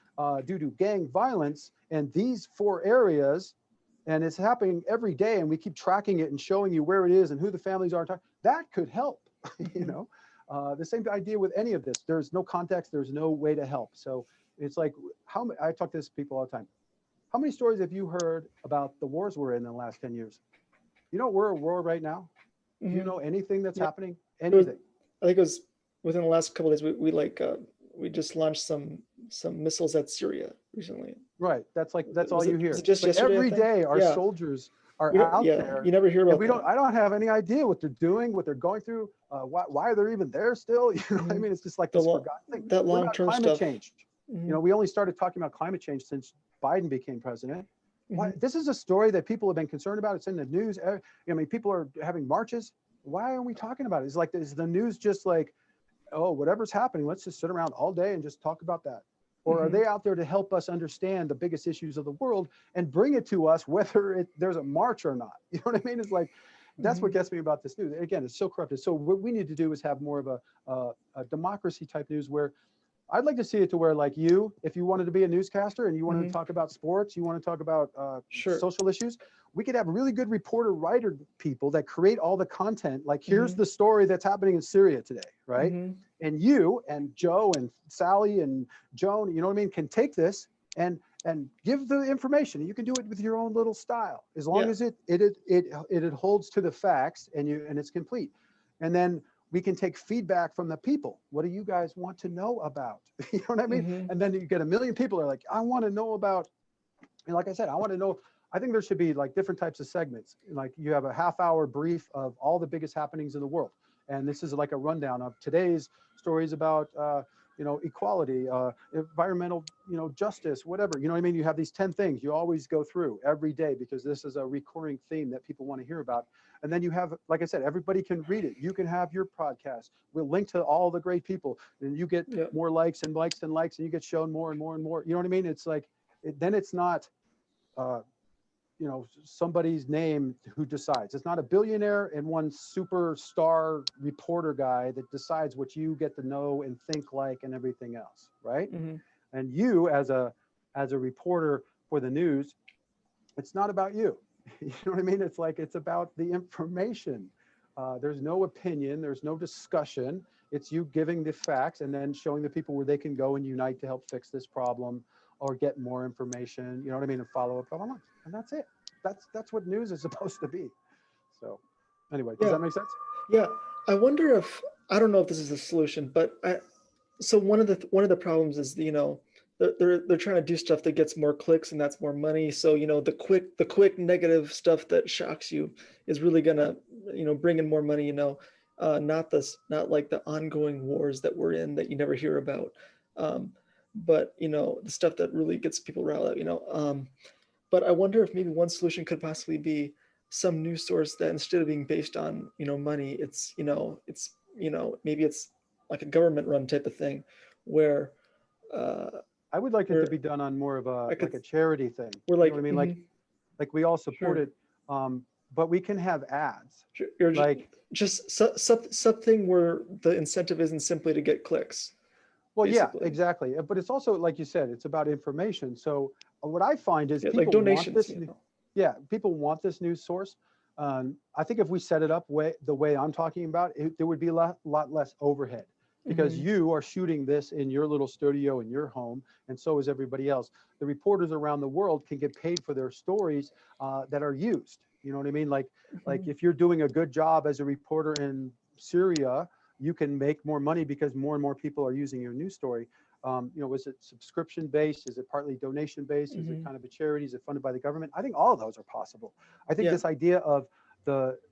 due to gang violence and these 4 areas, and it's happening every day, and we keep tracking it and showing you where it is and who the families are. That could help, you know. The same idea with any of this. There's no context. There's no way to help. So it's like, I talk to this people all the time. How many stories have you heard about the wars we're in the last 10 years? You know, we're at war right now. Do you know anything that's happening? Anything? I think it was within the last couple of days. We just launched some missiles at Syria recently. Right. That's all you hear. Was it just yesterday, every day our soldiers are out there. You never hear about that. I don't have any idea what they're doing, what they're going through, why they're even there still. You know what I mean? It's just like this forgotten thing. That long-term climate stuff. Change. You know, we only started talking about climate change since Biden became president. This is a story that people have been concerned about. It's in the news. I mean, people are having marches. Why aren't we talking about it? It's like, is the news just like, oh, whatever's happening, let's just sit around all day and just talk about that? Or are they out there to help us understand the biggest issues of the world and bring it to us, whether there's a march or not? You know what I mean? It's like, that's what gets me about this news. Again, it's so corrupted. So what we need to do is have more of a democracy type news, where I'd like to see it to where, like, you, if you wanted to be a newscaster and you wanted to talk about sports, you want to talk about social issues, we could have really good reporter writer people that create all the content. Like, here's the story that's happening in Syria today, right? And you and Joe and Sally and Joan, you know what I mean, can take this and give the information. You can do it with your own little style, as long as it holds to the facts and it's complete. And then we can take feedback from the people. What do you guys want to know about? You know what I mean? And then you get 1 million people are like, I want to know about, and like I said, I want to know. I think there should be like different types of segments. Like, you have a half-hour brief of all the biggest happenings in the world. And this is like a rundown of today's stories about, equality, environmental, justice, whatever. You know what I mean? You have these 10 things you always go through every day because this is a recurring theme that people want to hear about. And then you have, like I said, everybody can read it. You can have your podcast. We'll link to all the great people, and you get more likes and likes and likes, and you get shown more and more and more. You know what I mean? It's like, then it's not, somebody's name who decides. It's not a billionaire and one superstar reporter guy that decides what you get to know and think like and everything else, right? And you, as a reporter for the news, it's not about you. You know what I mean? It's like, it's about the information. There's no opinion. There's no discussion. It's you giving the facts and then showing the people where they can go and unite to help fix this problem or get more information, you know what I mean, and follow up online. And that's it. That's what news is supposed to be. So anyway, does that make sense? Yeah. I wonder if, I don't know if this is a solution, but so one of the problems is, they're trying to do stuff that gets more clicks and that's more money. So, the quick negative stuff that shocks you is really gonna, bring in more money, not like the ongoing wars that we're in that you never hear about. Um, but the stuff that really gets people riled up. But I wonder if maybe one solution could possibly be some news source that instead of being based on, money, maybe it's like a government run type of thing where uh I would like it to where be done on more of I like could a charity thing. we're You know like what I mean? Like we all support sure. it, but we can have ads. You're Like, just something where the incentive isn't simply to get clicks, well, yeah, basically. exactly. But it's also, like you said, it's about information. So what I find is Yeah, like people want donations, this. Yeah, people want this news source. I think if we set it up the way I'm talking about, there would be a lot less overhead, because Mhm. you are shooting this in your little studio in your home, and so is everybody else. The reporters around the world can get paid for their stories that are used. You know what I mean? Like Mhm. if you're doing a good job as a reporter in Syria, you can make more money because more and more people are using your news story. Is it subscription based? Is it partly donation based? Is it Mhm. kind of a charity? Is it funded by the government? I think all of those are possible. I think Yeah. this idea of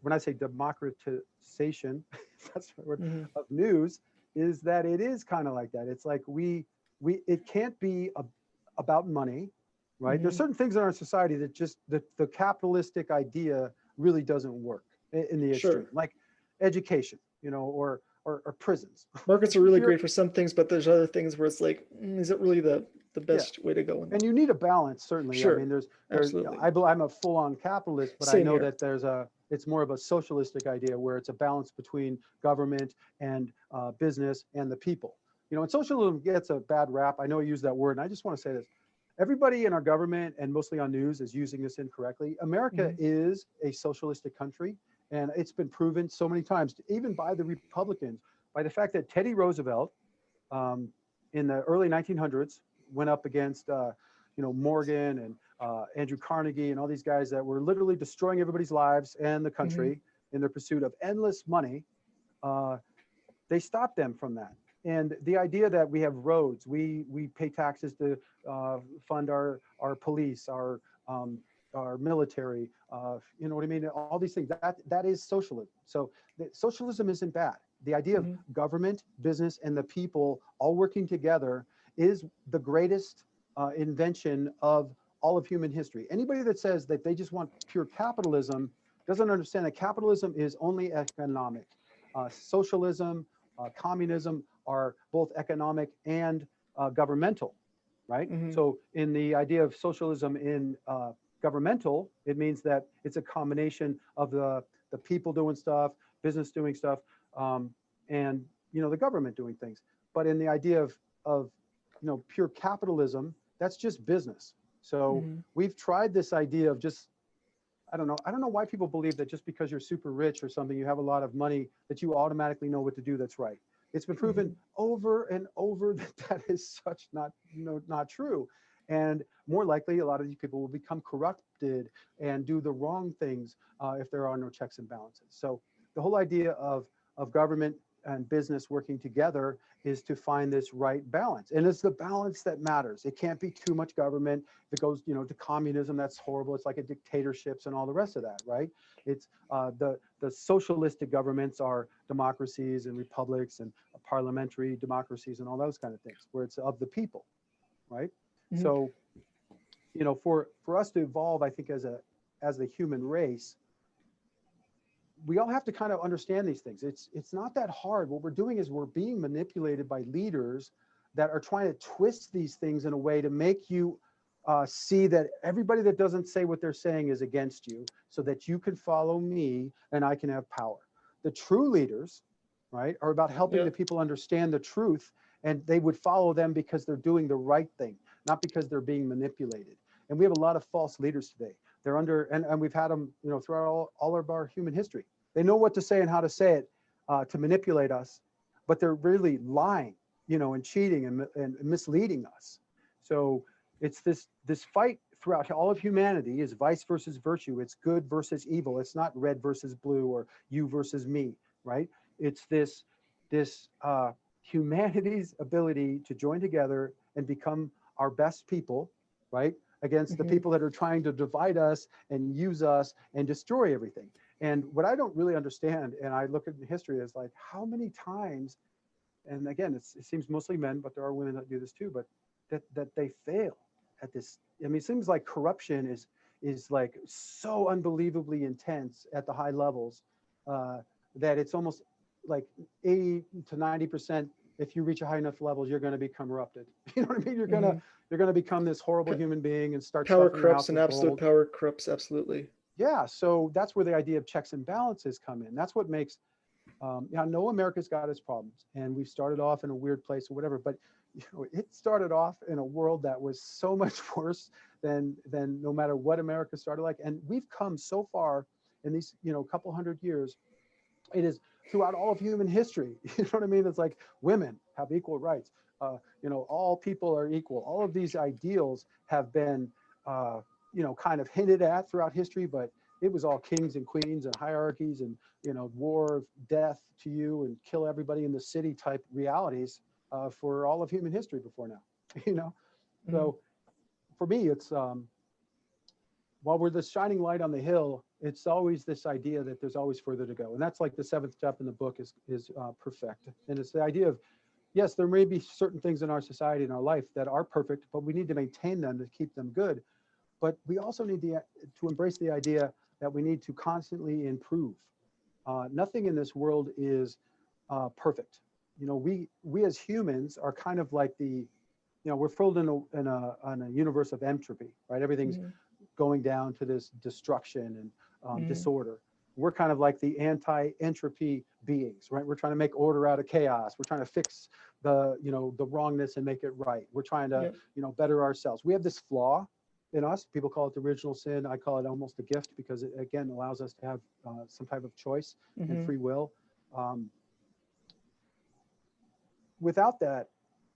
when I say democratization, if that's the word, Mhm. of news, is that it is kind of like that. It's like it can't be about money, right? There's Mhm. certain things in our society that just the capitalistic idea really doesn't work in the extreme, Sure. like education, or prisons. Markets are If really you're great for some things, but there's other things where it's like, is it really the Yeah, best way to go in and that? you need a balance, certainly. I mean, Sure. there's Absolutely. I'm a full-on capitalist, but I Same know here. that it's more of a socialistic idea where it's a balance between government and business and the people. And socialism gets a bad rap. I know I use that word, and I just want to say this. Everybody in our government and mostly on news is using this incorrectly. America Mhm. is a socialistic country, and it's been proven so many times, even by the Republicans, by the fact that Teddy Roosevelt, um, in the early 1900s, went up against Morgan and Andrew Carnegie and all these guys that were literally destroying everybody's lives and the Mhm. country in their pursuit of endless money. Uh, they stopped them from that. And the idea that we have roads, we pay taxes to fund our police, our military, you know what I mean? All these things, that is socialism. So socialism isn't bad. The idea of Mhm. government, business, and the people all working together is the greatest invention of all of human history. Anybody that says that they just want pure capitalism doesn't understand that capitalism is only economic. Socialism, communism are both economic and governmental, right? Mhm. So in the idea of socialism in governmental, it means that it's a combination of the people doing stuff, business doing stuff, um, and the government doing things. But in the idea of pure capitalism, that's just business. So Mhm. we've tried this idea of just I don't know why people believe that just because you're super rich or something, you have a lot of money, that you automatically know what to do that's right. It's been proven Mhm. over and over that is not true. And more likely, a lot of these people will become corrupted and do the wrong things if there are no checks and balances. So the whole idea of government and business working together is to find this right balance. And it's the balance that matters. It can't be too much government. If it goes, to communism, that's horrible. It's like a dictatorships and all the rest of that, right? It's the socialistic governments are democracies and republics and parliamentary democracies and all those kind of things, where it's of the people, right? Mhm. So, for us to evolve, I think as the human race, we all have to kind of understand these things. It's not that hard. What we're doing is we're being manipulated by leaders that are trying to twist these things in a way to make you see that everybody that doesn't say what they're saying is against you, so that you can follow me and I can have power. The true leaders, right, are about helping Yeah. the people understand the truth, and they would follow them because they're doing the right thing, not because they're being manipulated. And we have a lot of false leaders today. They're under, and we've had them, throughout all of our human history. They know what to say and how to say it to manipulate us, but they're really lying, and cheating and misleading us. So it's this fight throughout all of humanity is vice versus virtue. It's good versus evil. It's not red versus blue or you versus me, right? It's this humanity's ability to join together and become our best people, right, against the people that are trying to divide us and use us and destroy everything. And what I don't really understand, and I look at history, is like how many times, and again, it seems mostly men, but there are women that do this too, but that they fail at this. I mean, it seems like corruption is like so unbelievably intense at the high levels that it's almost like 80 to 90%. If you reach a high enough levels, you're going to become corrupted. You know what I mean? You're gonna become this horrible human being and start Power suffering corrupts, out and the absolute world. power corrupts absolutely. Yeah, so that's where the idea of checks and balances come in. That's what makes, I know America's got its problems, and we've started off in a weird place or whatever, but it started off in a world that was so much worse than no matter what America started like. And we've come so far in these, couple hundred years. It is throughout all of human history. You know what I mean? It's like women have equal rights. All people are equal. All of these ideals have been, kind of hinted at throughout history, but it was all kings and queens and hierarchies and, war, death to you and kill everybody in the city type realities for all of human history before now, So for me, it's, while we're the shining light on the hill, it's always this idea that there's always further to go. And that's like the 7th step in the book is perfect. And it's the idea of, yes, there may be certain things in our society, in our life that are perfect, but we need to maintain them to keep them good. But we also need to embrace the idea that we need to constantly improve. Nothing in this world is perfect. We as humans are kind of like we're filled in a universe of entropy, right? Everything's going down to this destruction and disorder. We're kind of like the anti-entropy beings, right? We're trying to make order out of chaos. We're trying to fix the wrongness and make it right. We're trying to, better ourselves. We have this flaw in us. People call it the original sin. I call it almost a gift because it, again, allows us to have some type of choice and free will. Without that,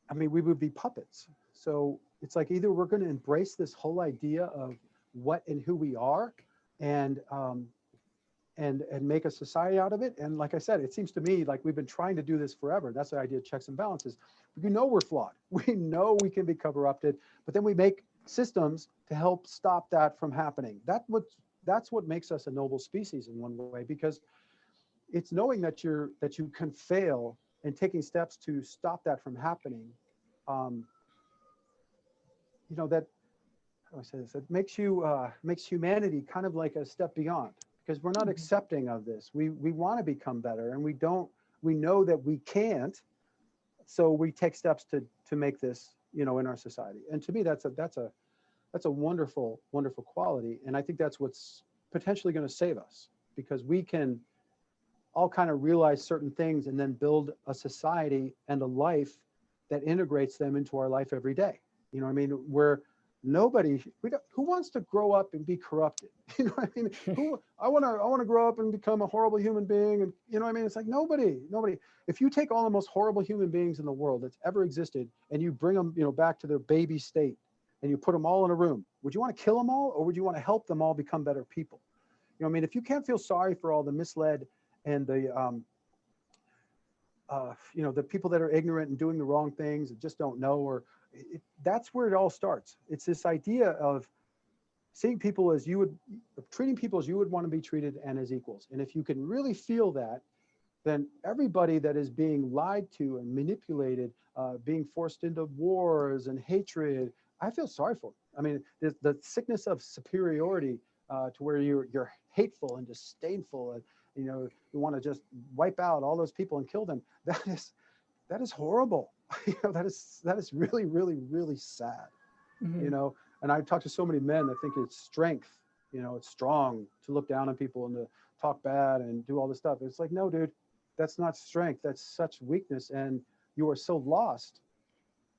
I mean, we would be puppets. So it's like either we're going to embrace this whole idea of what and who we are and make a society out of it. And like I said, it seems to me like we've been trying to do this forever. That's the idea of checks and balances. We know we're flawed. We know we can be corrupted, but then we make systems to help stop that from happening. That's what makes us a noble species in one way, because it's knowing that you can fail and taking steps to stop that from happening. That, how do I say this? It makes humanity kind of like a step beyond, because we're not accepting of this. We want to become better, and we know that we can't, so we take steps to make this, in our society. And to me, that's a wonderful, wonderful quality. And I think that's what's potentially going to save us, because we can all kind of realize certain things and then build a society and a life that integrates them into our life every day. You know what I mean? Where who wants to grow up and be corrupted? You know what I mean? I want to grow up and become a horrible human being. And you know what I mean? It's like nobody. If you take all the most horrible human beings in the world that's ever existed and you bring them, back to their baby state and you put them all in a room, would you want to kill them all, or would you want to help them all become better people? You know what I mean? If you can't feel sorry for all the misled and the the people that are ignorant and doing the wrong things and just don't know, that's where it all starts. It's this idea of treating people as you would want to be treated and as equals. And if you can really feel that, then everybody that is being lied to and manipulated, being forced into wars and hatred, I feel sorry for them. I mean, the sickness of superiority to where you're hateful and disdainful and you want to just wipe out all those people and kill them. That is horrible. That is really, really, really sad. And I've talked to so many men that think it's strength, it's strong to look down on people and to talk bad and do all this stuff. It's like, no, dude, that's not strength. That's such weakness. And you are so lost.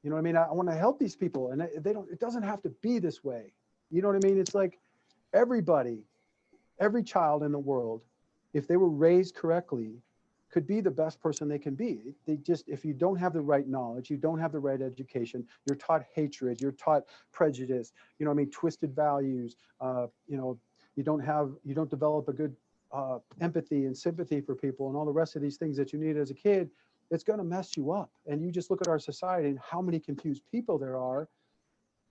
You know what I mean? I want to help these people, and it doesn't have to be this way. You know what I mean? It's like every child in the world, if they were raised correctly, could be the best person they can be. If you don't have the right knowledge, you don't have the right education, you're taught hatred, you're taught prejudice, twisted values, you don't develop a good empathy and sympathy for people and all the rest of these things that you need as a kid, it's going to mess you up. And you just look at our society and how many confused people there are.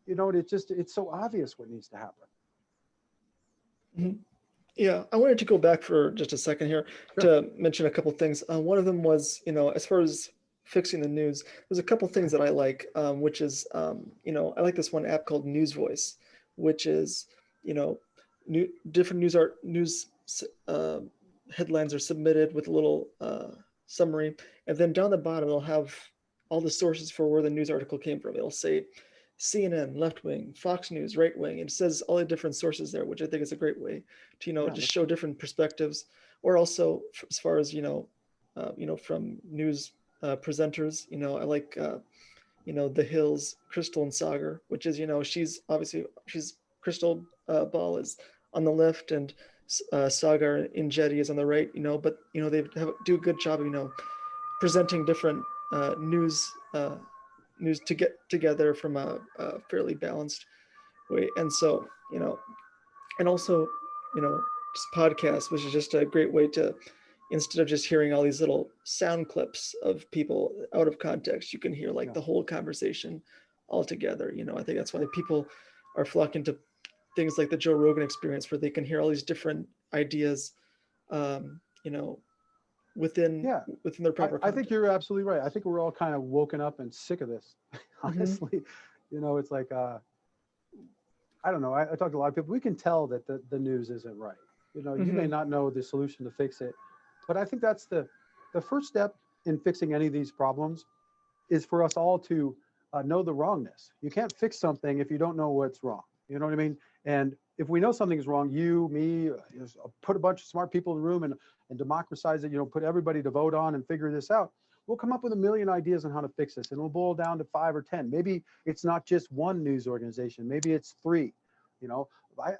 you know, it's so obvious what needs to happen. Mhm. Yeah, I wanted to go back for just a second here Sure. to mention a couple things. One of them was, as far as fixing the news, there's a couple things that I like, which is, I like this one app called News Voice, which is, different news uh, headlines are submitted with a little summary, and then down the bottom it'll have all the sources for where the news article came from. It'll say CNN, left wing, Fox News, right wing. It says all the different sources there, which I think is a great way to, Yeah, just show different perspectives, or also as far as, from news presenters, I like, The Hills, Crystal and Sagar, which is, she's Crystal Ball is on the left and Sagar in Jetty is on the right, but, they do a good job of, presenting different news to get together from a fairly balanced way. And so, and also, just podcasts, which is just a great way to, instead of just hearing all these little sound clips of people out of context, you can hear like yeah. the whole conversation all together. I think that's why people are flocking to things like the Joe Rogan Experience, where they can hear all these different ideas, within Yeah. their proper I think context. you're absolutely right. I think we're all kind of woken up and sick of this. Mhm. Honestly, it's like, I don't know. I talk to a lot of people. We can tell that the news isn't right. You may Mhm. not know the solution to fix it, but I think that's the first step in fixing any of these problems is for us all to know the wrongness. You can't fix something if you don't know what's wrong. You know what I mean? And if we know something is wrong, you, me, put a bunch of smart people in the room and democratize it, put everybody to vote on and figure this out. We'll come up with a million ideas on how to fix this, and we'll boil down to 5 or 10. Maybe it's not just one news organization. Maybe it's 3.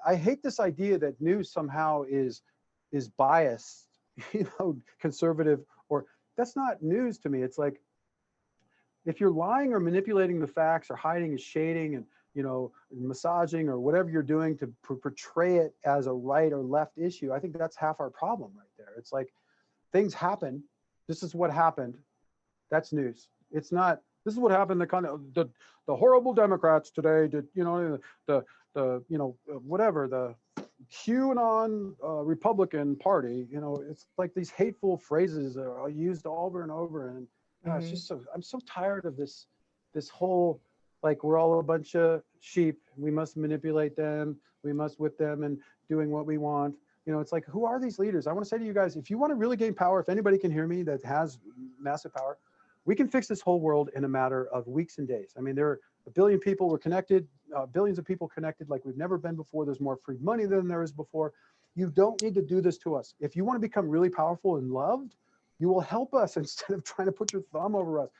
I hate this idea that news somehow is biased, conservative, or that's not news to me. It's like, if you're lying or manipulating the facts or hiding and shading and massaging or whatever you're doing to portray it as a right or left issue, I think that's half our problem right there. It's like, things happen. This is what happened. That's news. It's not, this is what happened. The horrible Democrats today did, whatever, the QAnon Republican Party, it's like these hateful phrases are used over and over. And it's just I'm so tired of this whole, like, we're all a bunch of sheep. We must manipulate them. We must whip them and doing what we want. It's like, who are these leaders? I want to say to you guys, if you want to really gain power, if anybody can hear me that has massive power, we can fix this whole world in a matter of weeks and days. I mean, there are a billion people, we're connected, billions of people connected like we've never been before. There's more free money than there is before. You don't need to do this to us. If you want to become really powerful and loved, you will help us instead of trying to put your thumb over us.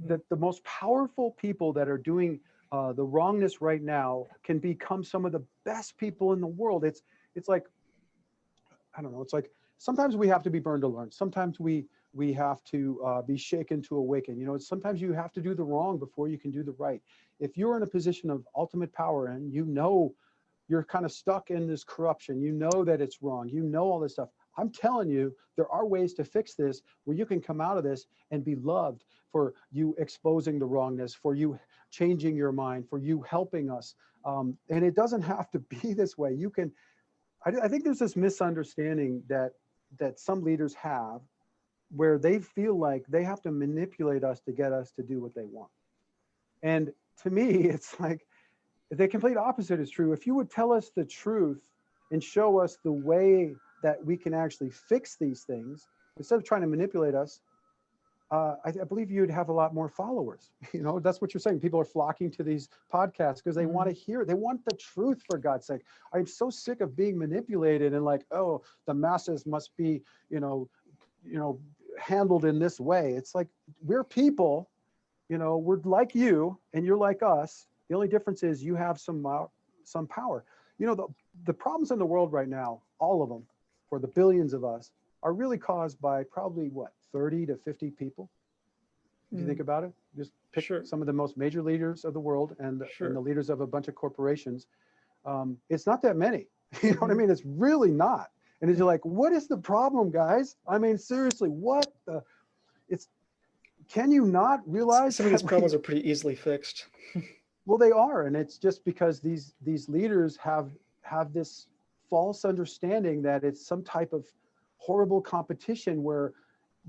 That the most powerful people that are doing the wrongness right now can become some of the best people in the world. It's like, I don't know. It's like, sometimes we have to be burned to learn. Sometimes we have to be shaken to awaken. Sometimes you have to do the wrong before you can do the right. If you're in a position of ultimate power and you're kind of stuck in this corruption, that it's wrong, all this stuff, I'm telling you, there are ways to fix this where you can come out of this and be loved for you exposing the wrongness, for you changing your mind, for you helping us. And it doesn't have to be this way. You can, I think there's this misunderstanding that some leaders have, where they feel like they have to manipulate us to get us to do what they want. And to me, it's like, the complete opposite is true. If you would tell us the truth and show us the way that we can actually fix these things, instead of trying to manipulate us, I believe you'd have a lot more followers. That's what you're saying. People are flocking to these podcasts because they want to hear, they want the truth, for God's sake. I'm so sick of being manipulated and like, oh, the masses must be, handled in this way. It's like, we're people, we're like you and you're like us. The only difference is you have some power. The problems in the world right now, all of them, for the billions of us, are really caused by probably 30 to 50 people. If you think about it, just pick some of the most major leaders of the world and the leaders of a bunch of corporations. It's not that many. You know what I mean? It's really not. And you're like, what is the problem, guys? I mean, seriously, can you not realize some of these problems are pretty easily fixed? Well, they are, and it's just because these leaders have this false understanding that it's some type of horrible competition where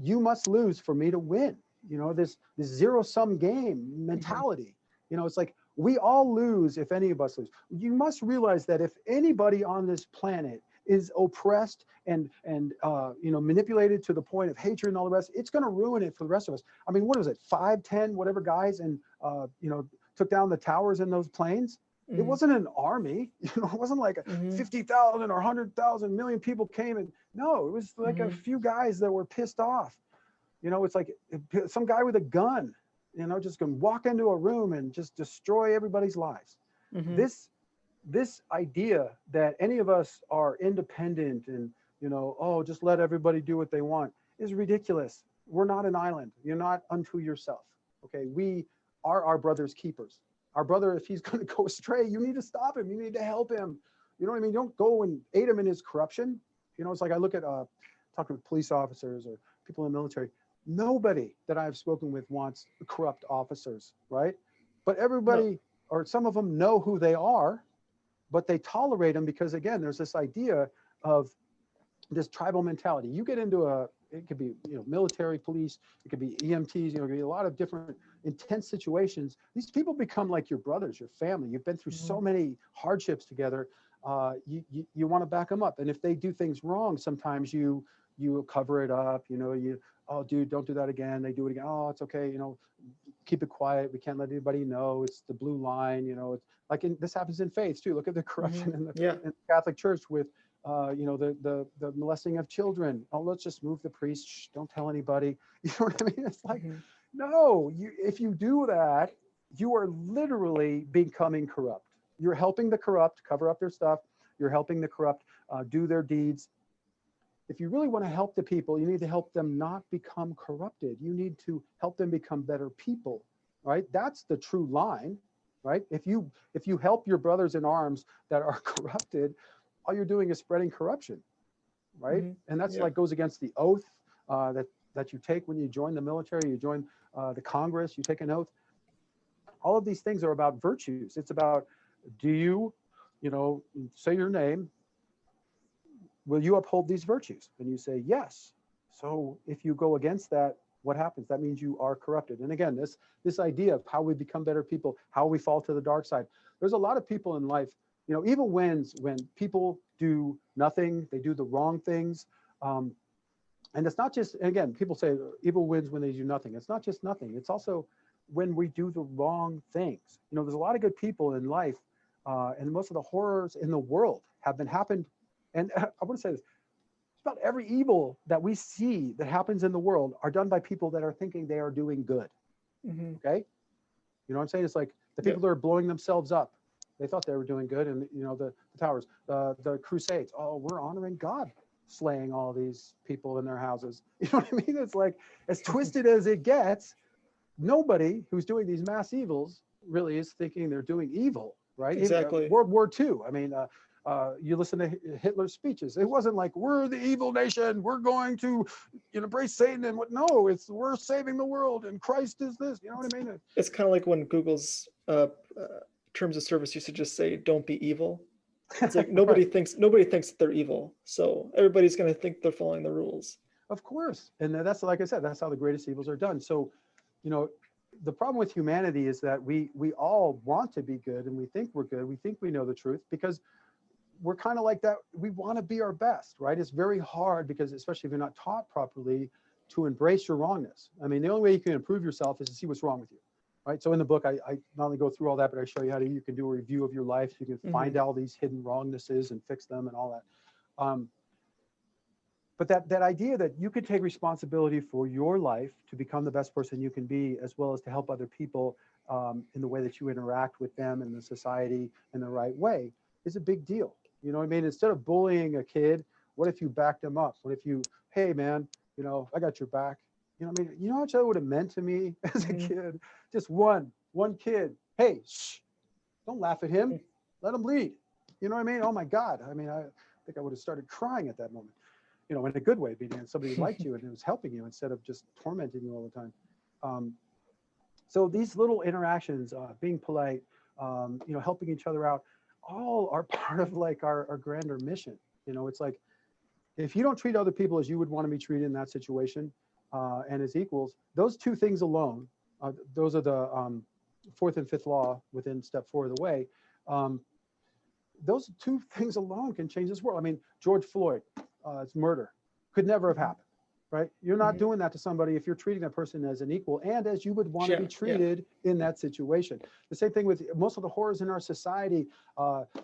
you must lose for me to win. You know, this zero-sum game mentality. You know, it's like we all lose if any of us lose. You must realize that if anybody on this planet is oppressed and you know, manipulated to the point of hatred and all the rest, it's going to ruin it for the rest of us. I mean, what was it, 5, 10, whatever guys, and you know, took down the towers in those planes? It wasn't an army, you know, it wasn't like 50,000 or 100,000 million people came, and no, it was like a few guys that were pissed off. You know, it's like some guy with a gun, you know, just can walk into a room and just destroy everybody's lives. This idea that any of us are independent and, you know, oh, just let everybody do what they want is ridiculous. We're not an island. You're not unto yourself. Okay, we are our brother's keepers. Our brother, if he's going to go astray, you need to stop him. You need to help him. You know what I mean? Don't go and aid him in his corruption. You know, it's like I look at talking with police officers or people in the military. Nobody that I've spoken with wants corrupt officers, right? But everybody, or some of them, know who they are, but they tolerate them because, again, there's this idea of this tribal mentality. You get into it could be, you know, military, police, it could be EMTs, you know, it could be a lot of different intense situations. These people become like your brothers, your family. You've been through so many hardships together. You want to back them up. And if they do things wrong, sometimes you cover it up, you know, oh, dude, don't do that again. They do it again. Oh, it's okay. You know, keep it quiet. We can't let anybody know. It's the blue line. You know, it's like this happens in faiths too. Look at the corruption in the Catholic Church with, you know, the molesting of children. Oh, let's just move the priest. Shh, don't tell anybody. You know what I mean? It's like, no, if you do that, you are literally becoming corrupt. You're helping the corrupt cover up their stuff. You're helping the corrupt do their deeds. If you really want to help the people, you need to help them not become corrupted. You need to help them become better people, right? That's the true line, right? If you help your brothers in arms that are corrupted, all you're doing is spreading corruption, right? And that's like goes against the oath that you take when you join the military, you join the Congress, you take an oath. All of these things are about virtues. It's about, do you know, say your name, will you uphold these virtues? And you say, yes. So if you go against that, what happens? That means you are corrupted. And again, this idea of how we become better people, how we fall to the dark side. There's a lot of people in life, you know, evil wins when people do nothing, they do the wrong things. And it's not just, again, people say evil wins when they do nothing. It's not just nothing. It's also when we do the wrong things. You know, there's a lot of good people in life, and most of the horrors in the world have happened. And I want to say this, about every evil that we see that happens in the world are done by people that are thinking they are doing good. Okay? You know what I'm saying? It's like the people that are blowing themselves up. They thought they were doing good. And, you know, the towers, the Crusades. Oh, we're honoring God, slaying all these people in their houses. You know what I mean? It's like, as twisted as it gets, nobody who's doing these mass evils really is thinking they're doing evil, right? Exactly. Even, World War II. I mean, you listen to Hitler's speeches. It wasn't like, we're the evil nation, we're going to, you know, embrace Satan and what. No, it's, we're saving the world and Christ is this. You know what I mean? It's kind of like when Google's terms of service used to just say, don't be evil. It's like nobody thinks that they're evil. So everybody's going to think they're following the rules. Of course. And that's, like I said, that's how the greatest evils are done. So, you know, the problem with humanity is that we all want to be good, and we think we're good. We think we know the truth because we're kind of like that. We want to be our best, right? It's very hard because, especially if you're not taught properly, to embrace your wrongness. I mean, the only way you can improve yourself is to see what's wrong with you, right? So in the book, I not only go through all that, but I show you how you can do a review of your life. You can find all these hidden wrongnesses and fix them and all that. But that idea that you could take responsibility for your life to become the best person you can be, as well as to help other people in the way that you interact with them and the society in the right way, is a big deal. You know what I mean? Instead of bullying a kid, what if you backed them up? What if you, hey man, you know, I got your back. You know what I mean? You know how much that would have meant to me as a kid? Just one kid. Hey, shh, don't laugh at him. Let him bleed. You know what I mean? Oh my God. I mean, I think I would have started crying at that moment. You know, in a good way, meaning somebody liked you and it was helping you instead of just tormenting you all the time. So these little interactions, being polite, helping each other out, all are part of like our grander mission. It's like, if you don't treat other people as you would want to be treated in that situation, and as equals, those two things alone, those are the fourth and fifth law within step 4 of the way. Those two things alone can change this world. I mean, George Floyd, it's murder, could never have happened, right? You're not doing that to somebody if you're treating that person as an equal and as you would want to be treated in that situation. The same thing with most of the horrors in our society,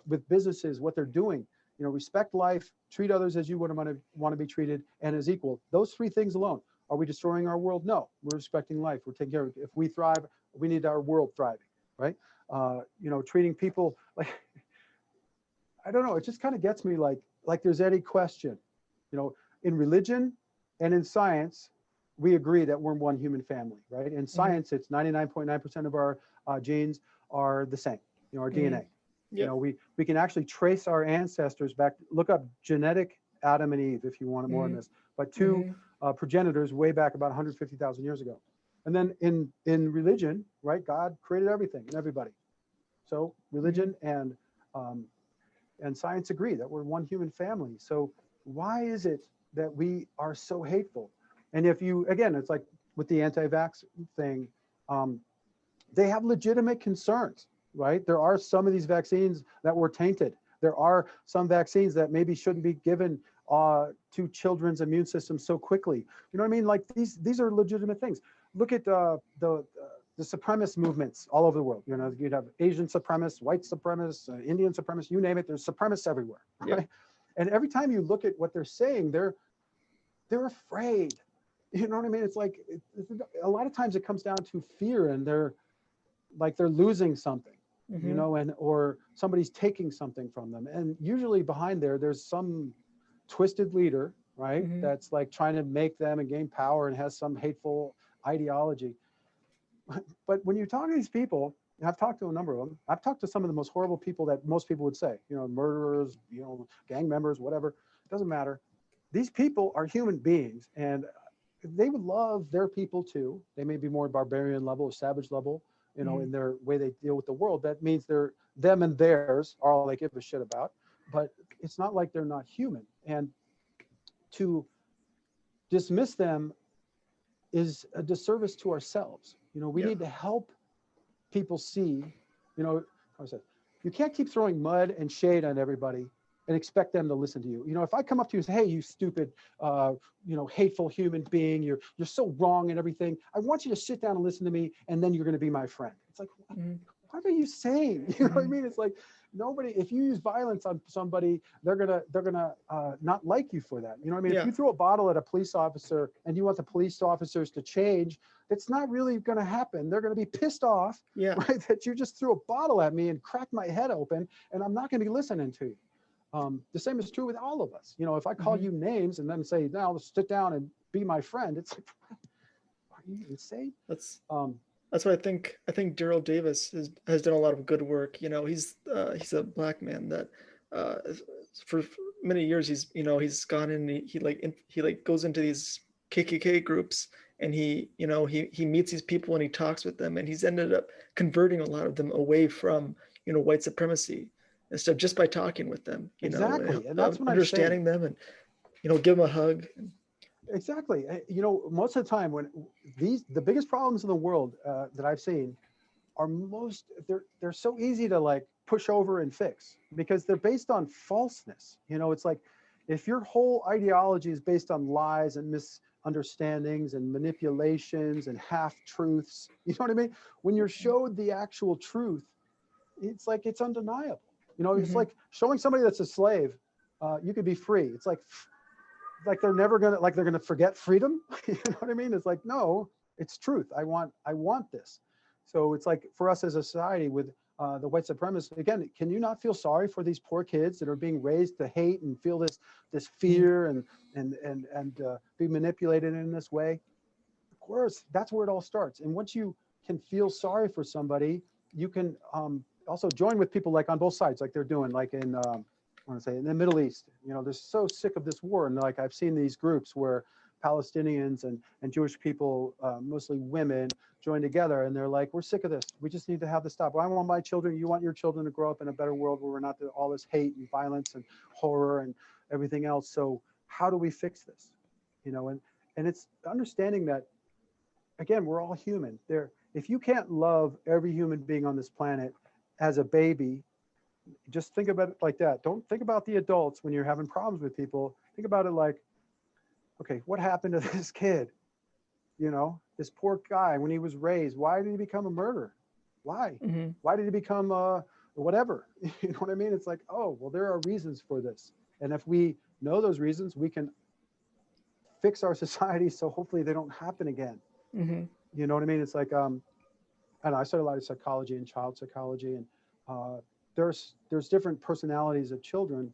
with businesses, what they're doing. Respect life, treat others as you would want to be treated, and as equal. Those 3 things alone. Are we destroying our world? No, we're respecting life. We're taking care of it. If we thrive, we need our world thriving, right? Treating people like, I don't know, it just kind of gets me like there's any question, in religion and in science, we agree that we're one human family, right? In science, it's 99.9% of our genes are the same, our DNA. Yep. We can actually trace our ancestors back. Look up genetic Adam and Eve if you want more on this, but 2 progenitors way back about 150,000 years ago. And then in religion, right, God created everything and everybody. So religion and science agree that we're one human family. So why is it that we are so hateful? And if you, again, it's like with the anti-vax thing, they have legitimate concerns, right? There are some of these vaccines that were tainted. There are some vaccines that maybe shouldn't be given to children's immune systems so quickly. You know what I mean? Like these are legitimate things. Look at the supremacist movements all over the world. You'd have Asian supremacists, white supremacists, Indian supremacists, you name it. There's supremacists everywhere, right? Yeah. And every time you look at what they're saying, they're afraid. You know what I mean? It's like a lot of times it comes down to fear, and they're losing something. Or somebody's taking something from them. And usually behind there's some twisted leader, right? That's like trying to make them and gain power and has some hateful ideology. But when you talk to these people, and I've talked to a number of them, I've talked to some of the most horrible people that most people would say, murderers, gang members, whatever, it doesn't matter. These people are human beings, and they would love their people too. They may be more barbarian level or savage level, in their way they deal with the world. That means them and theirs are all they give a shit about, but it's not like they're not human. And to dismiss them is a disservice to ourselves. We need to help people see, how I said, you can't keep throwing mud and shade on everybody and expect them to listen to you. If I come up to you and say, hey, you stupid, hateful human being, you're so wrong and everything, I want you to sit down and listen to me, and then you're going to be my friend. It's like, what are you saying? You know what I mean? It's like, nobody, if you use violence on somebody, they're gonna not like you for that. You know what I mean? Yeah. If you throw a bottle at a police officer and you want the police officers to change, it's not really gonna happen. They're gonna be pissed off, right? That you just threw a bottle at me and cracked my head open, and I'm not gonna be listening to you. The same is true with all of us. If I call you names and then say, now let's sit down and be my friend, it's like, are you insane? That's what I think. I think Daryl Davis has done a lot of good work. He's a black man that for many years he's gone in. He goes into these KKK groups, and he meets these people and he talks with them, and he's ended up converting a lot of them away from white supremacy and stuff just by talking with them. Exactly, and that's what understanding them, and give them a hug. Exactly. Most of the time when the biggest problems in the world that I've seen are they're so easy to like push over and fix because they're based on falseness. It's like if your whole ideology is based on lies and misunderstandings and manipulations and half-truths, you know what I mean? When you're showed the actual truth, it's like it's undeniable. It's like showing somebody that's a slave, you could be free. It's like they're never gonna forget freedom. You know what I mean? It's like, no, it's truth. I want this. So it's like for us as a society with the white supremacists, again, can you not feel sorry for these poor kids that are being raised to hate and feel this fear and be manipulated in this way? Of course, that's where it all starts. And once you can feel sorry for somebody, you can also join with people like on both sides, like they're doing, like in in the Middle East. They're so sick of this war, and like I've seen these groups where Palestinians and Jewish people, mostly women, join together, and they're like, we're sick of this. We just need to have this stop. Well, I want my children, you want your children to grow up in a better world where we're not all this hate and violence and horror and everything else. So how do we fix this? And it's understanding that, again, we're all human. If you can't love every human being on this planet as a baby, just think about it like that. Don't think about the adults when you're having problems with people. Think about it like, okay, what happened to this kid? This poor guy, when he was raised, why did he become a murderer? Why? Mm-hmm. Why did he become whatever? You know what I mean? It's like, oh, well, there are reasons for this. And if we know those reasons, we can fix our society so hopefully they don't happen again. Mm-hmm. You know what I mean? It's like, I study a lot of psychology and child psychology, and there's different personalities of children,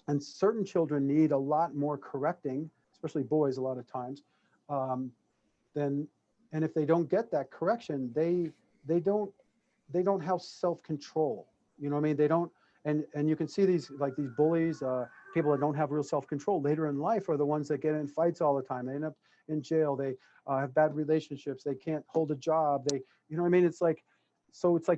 and certain children need a lot more correcting, especially boys a lot of times, and if they don't get that correction, they don't have self-control. You know what I mean? They don't, and you can see these bullies, people that don't have real self-control later in life are the ones that get in fights all the time. They end up in jail. They have bad relationships. They can't hold a job. You know what I mean? It's like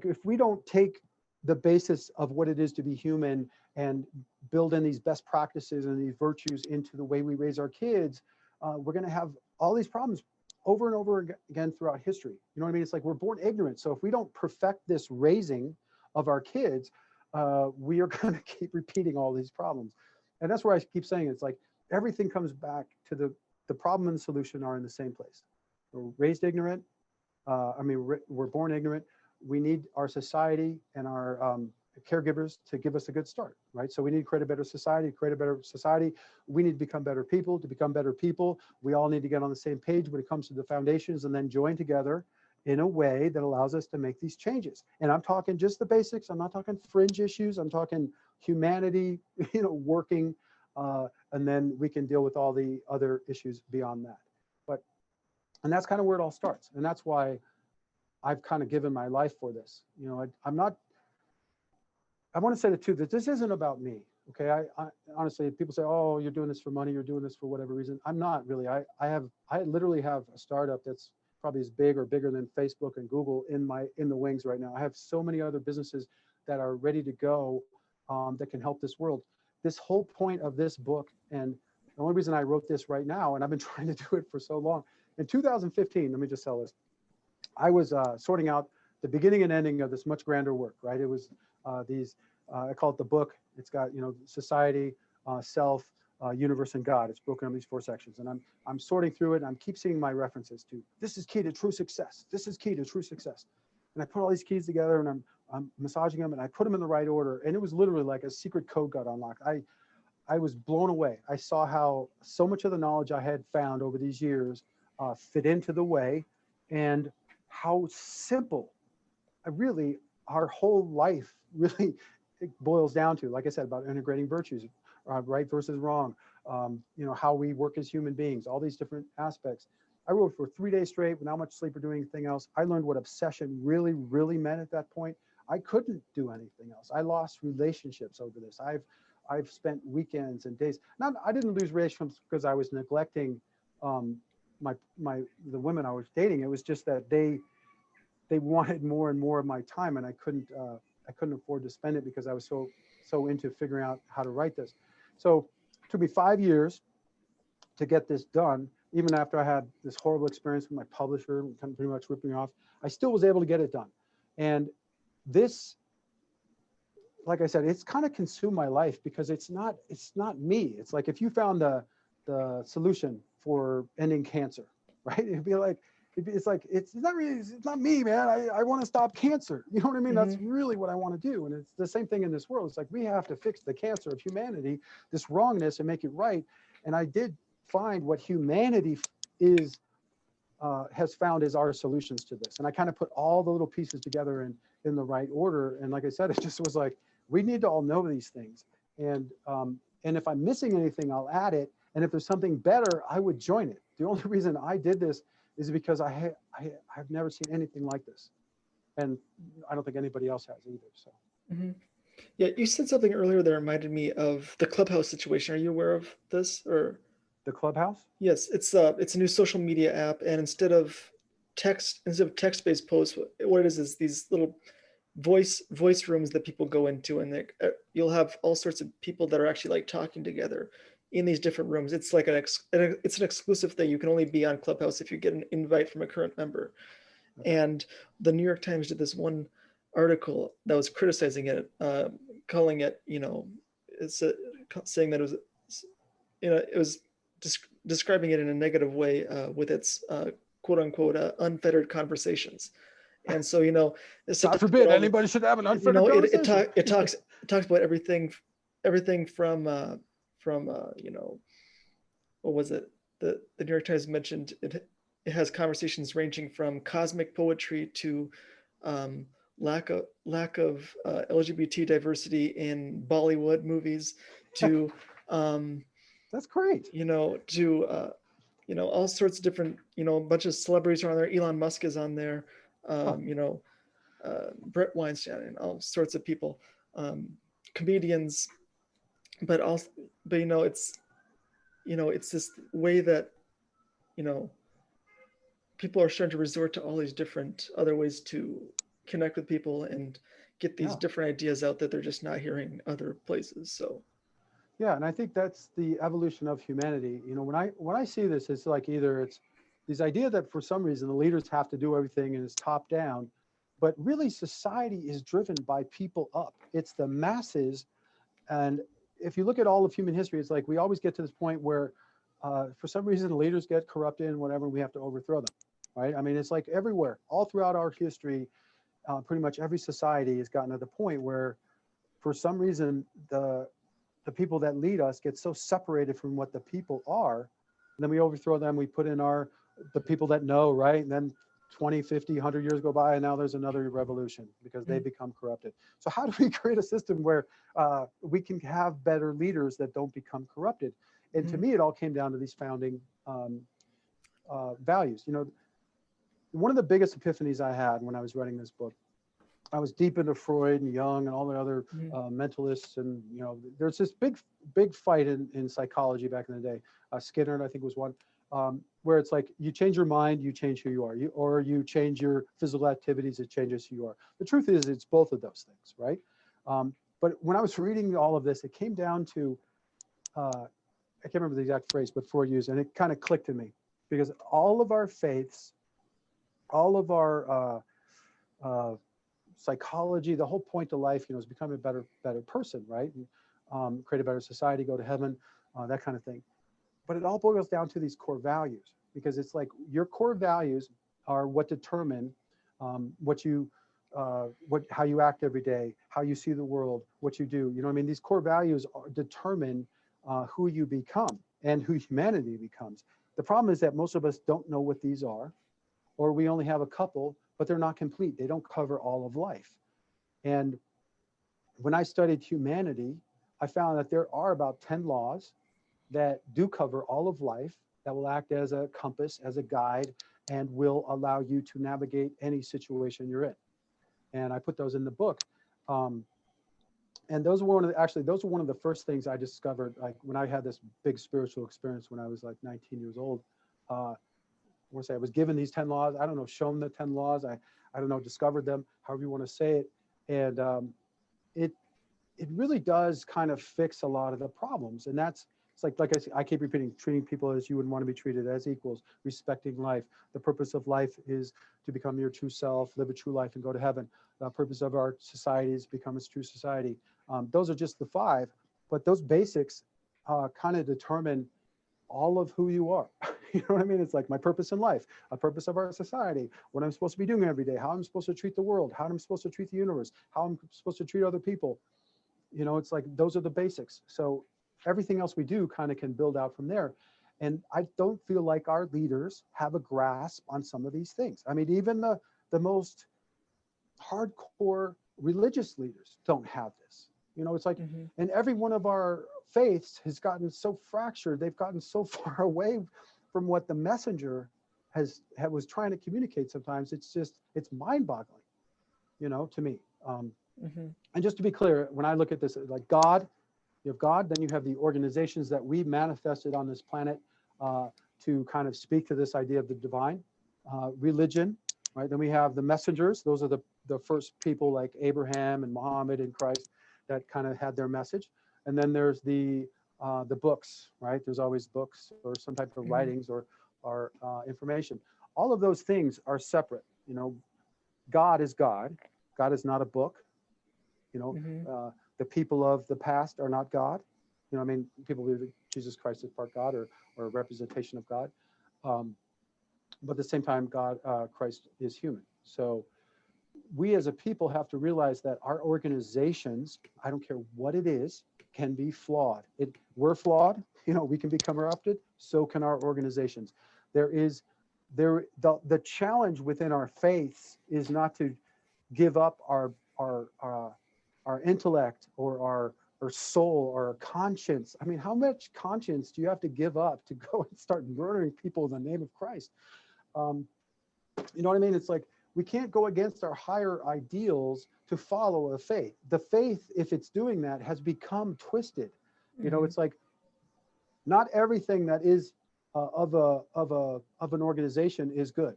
if we don't take the basis of what it is to be human and build in these best practices and these virtues into the way we raise our kids, we're going to have all these problems over and over again throughout history. You know what I mean? It's like we're born ignorant. So if we don't perfect this raising of our kids, we are going to keep repeating all these problems. And that's where I keep saying it's like everything comes back to the problem and the solution are in the same place. We're raised ignorant. We're born ignorant. We need our society and our caregivers to give us a good start, right? So we need to create a better society. We need to become better people. To become better people, we all need to get on the same page when it comes to the foundations and then join together in a way that allows us to make these changes. And I'm talking just the basics. I'm not talking fringe issues. I'm talking humanity, working, and then we can deal with all the other issues beyond that. And that's kind of where it all starts. And that's why I've kind of given my life for this. I want to say that too, that this isn't about me. Okay. I honestly, people say, oh, you're doing this for money. You're doing this for whatever reason. I'm not really. I literally have a startup that's probably as big or bigger than Facebook and Google in the wings right now. I have so many other businesses that are ready to go that can help this world. This whole point of this book, and the only reason I wrote this right now, and I've been trying to do it for so long, in 2015, let me just tell this, I was sorting out the beginning and ending of this much grander work, right? It was I call it the book. It's got, society, self, universe, and God. It's broken up these 4 sections. And I'm sorting through it, and I keep seeing my references to, this is key to true success. This is key to true success. And I put all these keys together, and I'm massaging them, and I put them in the right order. And it was literally like a secret code got unlocked. I was blown away. I saw how so much of the knowledge I had found over these years fit into the way, and how simple our whole life really boils down to, like I said, about integrating virtues, right versus wrong, how we work as human beings, all these different aspects. I wrote for 3 days straight without much sleep or doing anything else. I learned what obsession really, really meant at that point. I couldn't do anything else. I lost relationships over this. I've spent weekends and days. I didn't lose relationships because I was neglecting the women I was dating. It was just that they wanted more and more of my time, and I couldn't afford to spend it because I was so into figuring out how to write this. So it took me 5 years to get this done. Even after I had this horrible experience with my publisher, pretty much ripping me off, I still was able to get it done. And this, like I said, it's kind of consumed my life because it's not me. It's like if you found the solution for ending cancer, right? It'd be like, it's not me, man. I want to stop cancer. You know what I mean? Mm-hmm. That's really what I want to do. And it's the same thing in this world. It's like we have to fix the cancer of humanity, this wrongness, and make it right. And I did find what humanity has found as our solutions to this. And I kind of put all the little pieces together in the right order. And like I said, it just was like, we need to all know these things. And if I'm missing anything, I'll add it. And if there's something better, I would join it. The only reason I did this is because I've never seen anything like this. And I don't think anybody else has either. So. Mm-hmm. Yeah, you said something earlier that reminded me of the Clubhouse situation. Are you aware of this? Or The Clubhouse? Yes, it's a new social media app, and instead of text-based posts, what it is these little voice rooms that people go into, and you'll have all sorts of people that are actually like talking together in these different rooms. It's like it's an exclusive thing. You can only be on Clubhouse if you get an invite from a current member. And the New York Times did this one article that was criticizing it, calling it, saying that it was describing it in a negative way with its quote unquote unfettered conversations. And so, God forbid anybody should have an unfettered conversation. It talks about everything from what was it? The New York Times mentioned it has conversations ranging from cosmic poetry to lack of LGBT diversity in Bollywood movies to that's great. To all sorts of different, a bunch of celebrities are on there. Elon Musk is on there. Brett Weinstein and all sorts of people, comedians, but it's this way that people are starting to resort to all these different other ways to connect with people and get these different ideas out that they're just not hearing other places. So yeah, and I think that's the evolution of humanity. When I see this, it's like either it's this idea that for some reason the leaders have to do everything and it's top down, but really society is driven by people up. It's the masses. And if you look at all of human history, it's like we always get to this point where for some reason the leaders get corrupted and whatever, we have to overthrow them, right? I mean, it's like everywhere, all throughout our history, pretty much every society has gotten to the point where for some reason the people that lead us get so separated from what the people are, and then we overthrow them, we put in the people that know, right? And then 20, 50, 100 years go by, and now there's another revolution because they become corrupted. So how do we create a system where we can have better leaders that don't become corrupted? And to me, it all came down to these founding values. One of the biggest epiphanies I had when I was writing this book, I was deep into Freud and Jung and all the other mentalists, and there's this big fight in psychology back in the day. Skinner, I think, was one, where it's like you change your mind, you change who you are, or you change your physical activities, it changes who you are. The truth is, it's both of those things, right? But when I was reading all of this, it came down to I can't remember the exact phrase, but Freud used, and it kind of clicked to me because all of our faiths, all of our psychology, the whole point to life, is become a better person, right? And, create a better society, go to heaven, that kind of thing. But it all boils down to these core values, because it's like your core values are what determine how you act every day, how you see the world, what you do. These core values determine who you become and who humanity becomes. The problem is that most of us don't know what these are, or we only have a couple, but they're not complete. They don't cover all of life. And when I studied humanity, I found that there are about 10 laws that do cover all of life, that will act as a compass, as a guide, and will allow you to navigate any situation you're in. And I put those in the book. And those were one of the first things I discovered, like when I had this big spiritual experience when I was like 19 years old. I was given these 10 laws. I don't know, shown the 10 laws. I don't know, discovered them, however you want to say it. And it really does kind of fix a lot of the problems. And it's like I keep repeating, treating people as you would want to be treated, as equals, respecting life. The purpose of life is to become your true self, live a true life, and go to heaven. The purpose of our society is to become a true society. Those are just the 5, but those basics kind of determine all of who you are. You know what I mean? It's like my purpose in life, a purpose of our society, what I'm supposed to be doing every day, how I'm supposed to treat the world, how I'm supposed to treat the universe, how I'm supposed to treat other people. It's like those are the basics. So everything else we do kind of can build out from there. And I don't feel like our leaders have a grasp on some of these things. I mean, even the most hardcore religious leaders don't have this. It's like, and every one of our faiths has gotten so fractured. They've gotten so far away from what the messenger was trying to communicate. Sometimes it's mind-boggling, to me. And just to be clear, when I look at this, like God, you have God, then you have the organizations that we manifested on this planet to kind of speak to this idea of the divine. Religion, right? Then we have the messengers. Those are the first people like Abraham and Muhammad and Christ that kind of had their message. And then there's the books, right? There's always books or some type of writings or information. All of those things are separate. You know, God is God. God is not a book. You know, the people of the past are not God. You know, I mean, people believe that Jesus Christ is part God or a representation of God. But at the same time, Christ is human. So we as a people have to realize that our organizations, I don't care what it is, can be flawed. We're flawed, you know, we can become corrupted, so can our organizations. The challenge within our faiths is not to give up our intellect or our soul or our conscience. I mean, how much conscience do you have to give up to go and start murdering people in the name of Christ? You know what I mean? It's like, we can't go against our higher ideals to follow a faith. The faith, if it's doing that, has become twisted. You know, it's like not everything that is of an organization is good.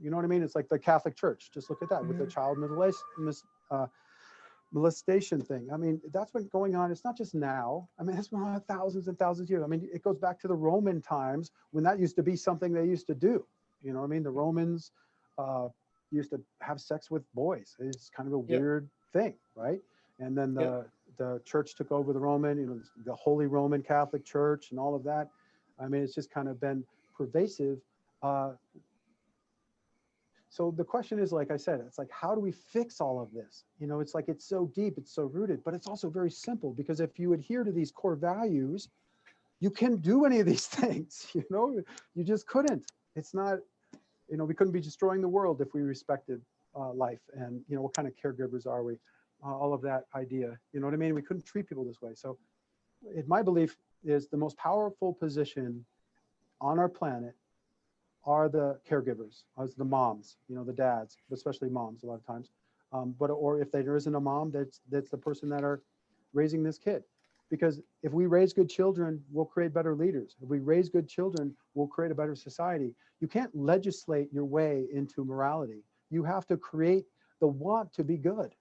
You know what I mean? It's like the Catholic Church. Just look at that with the child molestation thing. I mean, that's been going on. It's not just now. I mean, it's been on thousands and thousands of years. I mean, it goes back to the Roman times when that used to be something they used to do. You know what I mean? The Romans used to have sex with boys. It's kind of a weird thing, right? And then the church took over the Roman, you know, the Holy Roman Catholic Church and all of that. I mean, it's just kind of been pervasive. So the question is, like I said, it's like, how do we fix all of this? You know, it's like, it's so deep, it's so rooted, but it's also very simple, because if you adhere to these core values, you can do any of these things, you know, you just couldn't. It's not, you know, we couldn't be destroying the world if we respected life and, you know, what kind of caregivers are we? All of that idea, you know what I mean? We couldn't treat people this way. So my belief is the most powerful position on our planet are the caregivers, as the moms, you know, the dads, but especially moms a lot of times. Or if there isn't a mom, that's the person that are raising this kid. Because if we raise good children, we'll create better leaders. If we raise good children, we'll create a better society. You can't legislate your way into morality. You have to create the want to be good.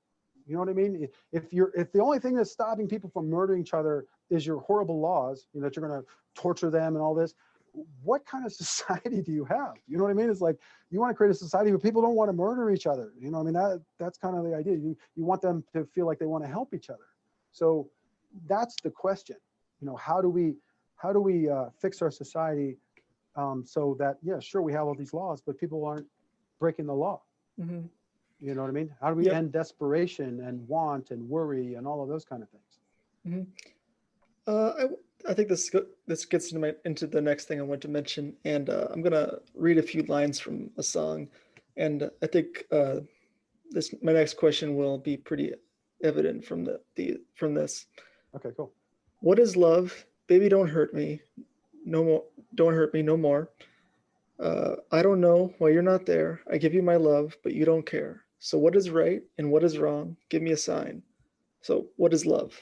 You know what I mean? If the only thing that's stopping people from murdering each other is your horrible laws, you know, that you're going to torture them and all this, what kind of society do you have? You know what I mean? It's like, you want to create a society where people don't want to murder each other. You know what I mean? That's kind of the idea. You want them to feel like they want to help each other. So that's the question. You know, how do we fix our society so that, yeah, sure, we have all these laws, but people aren't breaking the law. You know what I mean? How do we end desperation and want and worry and all of those kind of things? I think this gets into the next thing I want to mention, and I'm gonna read a few lines from a song, and I think my next question will be pretty evident from this. Okay, cool. What is love? Baby, don't hurt me no more. Don't hurt me no more. I don't know why you're not there. I give you my love, but you don't care. So what is right and what is wrong? Give me a sign. So what is love?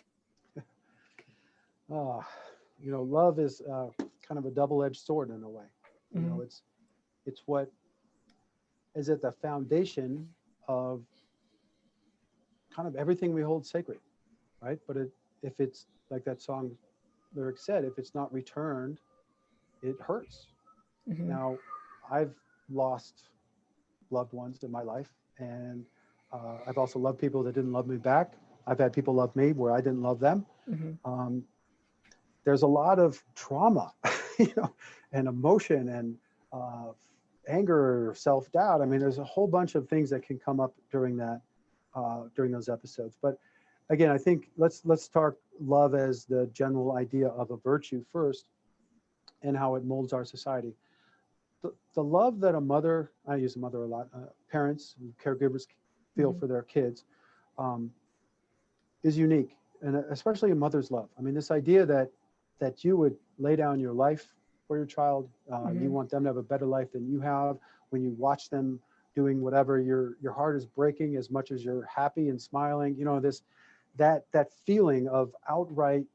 You know, love is kind of a double-edged sword in a way. You know, it's what is at the foundation of kind of everything we hold sacred, right? But if it's like that song lyric said, if it's not returned, it hurts. Now, I've lost loved ones in my life, and I've also loved people that didn't love me back. I've had people love me where I didn't love them. There's a lot of trauma, you know, and emotion and anger, self-doubt. I mean, there's a whole bunch of things that can come up during those episodes. But again, I think let's talk love as the general idea of a virtue first, and how it molds our society. The love that a mother, I use a mother a lot, parents, caregivers feel for their kids is unique, and especially a mother's love. I mean, this idea that you would lay down your life for your child, you want them to have a better life than you have. When you watch them doing whatever, your heart is breaking as much as you're happy and smiling. You know, that feeling of outright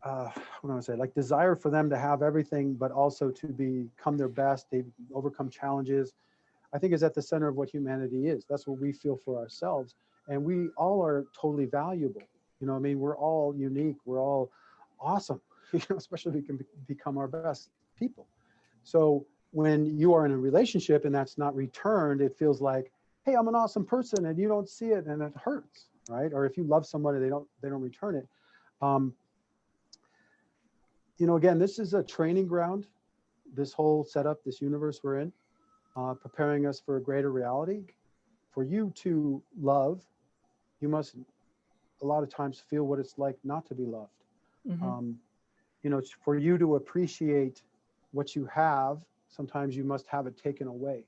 what do I say, like desire for them to have everything, but also to become their best. They overcome challenges, I think, is at the center of what humanity is. That's what we feel for ourselves. And we all are totally valuable. You know, I mean, we're all unique. We're all awesome, you know, especially if we can become our best people. So when you are in a relationship and that's not returned, it feels like, hey, I'm an awesome person, and you don't see it, and it hurts, right? Or if you love somebody, they don't return it. You know, again, this is a training ground, this whole setup, this universe we're in, preparing us for a greater reality. For you to love, you must a lot of times feel what it's like not to be loved. Mm-hmm. You know, for you to appreciate what you have, sometimes you must have it taken away.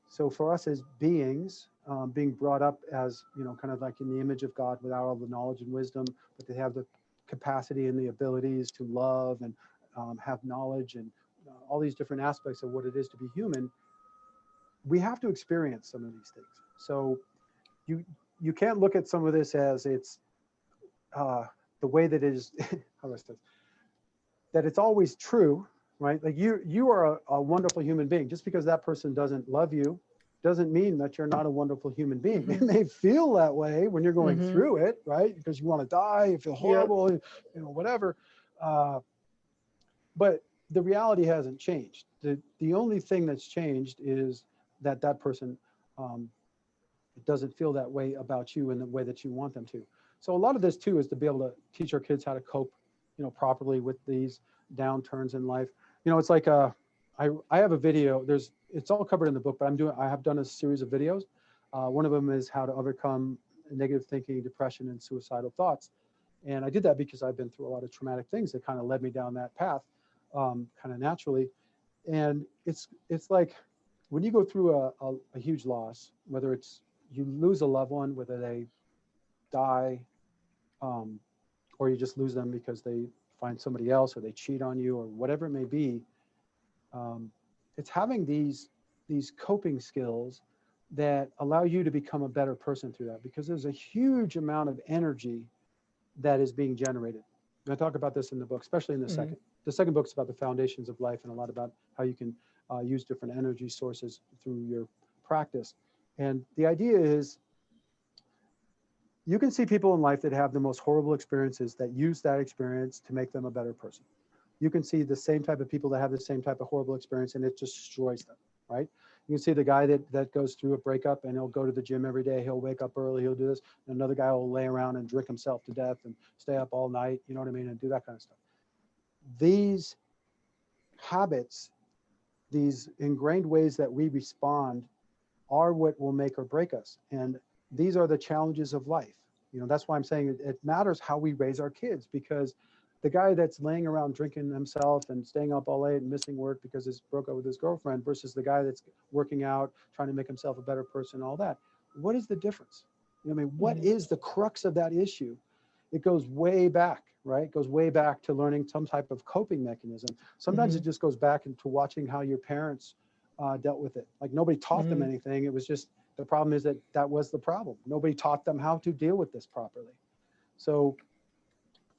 So for us as beings, being brought up as, you know, kind of like in the image of God without all the knowledge and wisdom, but they have the capacity and the abilities to love and have knowledge and all these different aspects of what it is to be human, we have to experience some of these things. So you can't look at some of this as it's the way that it is, how do I say, that it's always true, right? Like you are a wonderful human being. Just because that person doesn't love you doesn't mean that you're not a wonderful human being. Mm-hmm. It may feel that way when you're going Mm-hmm. through it, right? Because you want to die, you feel horrible, you know, whatever. But the reality hasn't changed. The only thing that's changed is that person doesn't feel that way about you in the way that you want them to. So a lot of this too is to be able to teach our kids how to cope, you know, properly with these downturns in life. You know, it's like I have a video. It's all covered in the book, but I have done a series of videos. One of them is how to overcome negative thinking, depression, and suicidal thoughts. And I did that because I've been through a lot of traumatic things that kind of led me down that path, kind of naturally. And it's like when you go through a huge loss, whether it's you lose a loved one, whether they die, or you just lose them because they find somebody else or they cheat on you or whatever it may be, it's having these coping skills that allow you to become a better person through that, because there's a huge amount of energy that is being generated. And I talk about this in the book, especially in the second. The second book's about the foundations of life and a lot about how you can use different energy sources through your practice. And the idea is you can see people in life that have the most horrible experiences that use that experience to make them a better person. You can see the same type of people that have the same type of horrible experience and it just destroys them, right? You can see the guy that goes through a breakup and he'll go to the gym every day. He'll wake up early. He'll do this. And another guy will lay around and drink himself to death and stay up all night, you know what I mean? And do that kind of stuff. These habits, these ingrained ways that we respond are what will make or break us. And these are the challenges of life. You know, that's why I'm saying it matters how we raise our kids, because the guy that's laying around drinking himself and staying up all late and missing work because he's broke up with his girlfriend versus the guy that's working out, trying to make himself a better person, all that. What is the difference? You know, I mean, what is the crux of that issue? It goes way back, right? It goes way back to learning some type of coping mechanism. Sometimes it just goes back into watching how your parents dealt with it. Like nobody taught them anything. It was just, the problem is that was the problem. Nobody taught them how to deal with this properly. So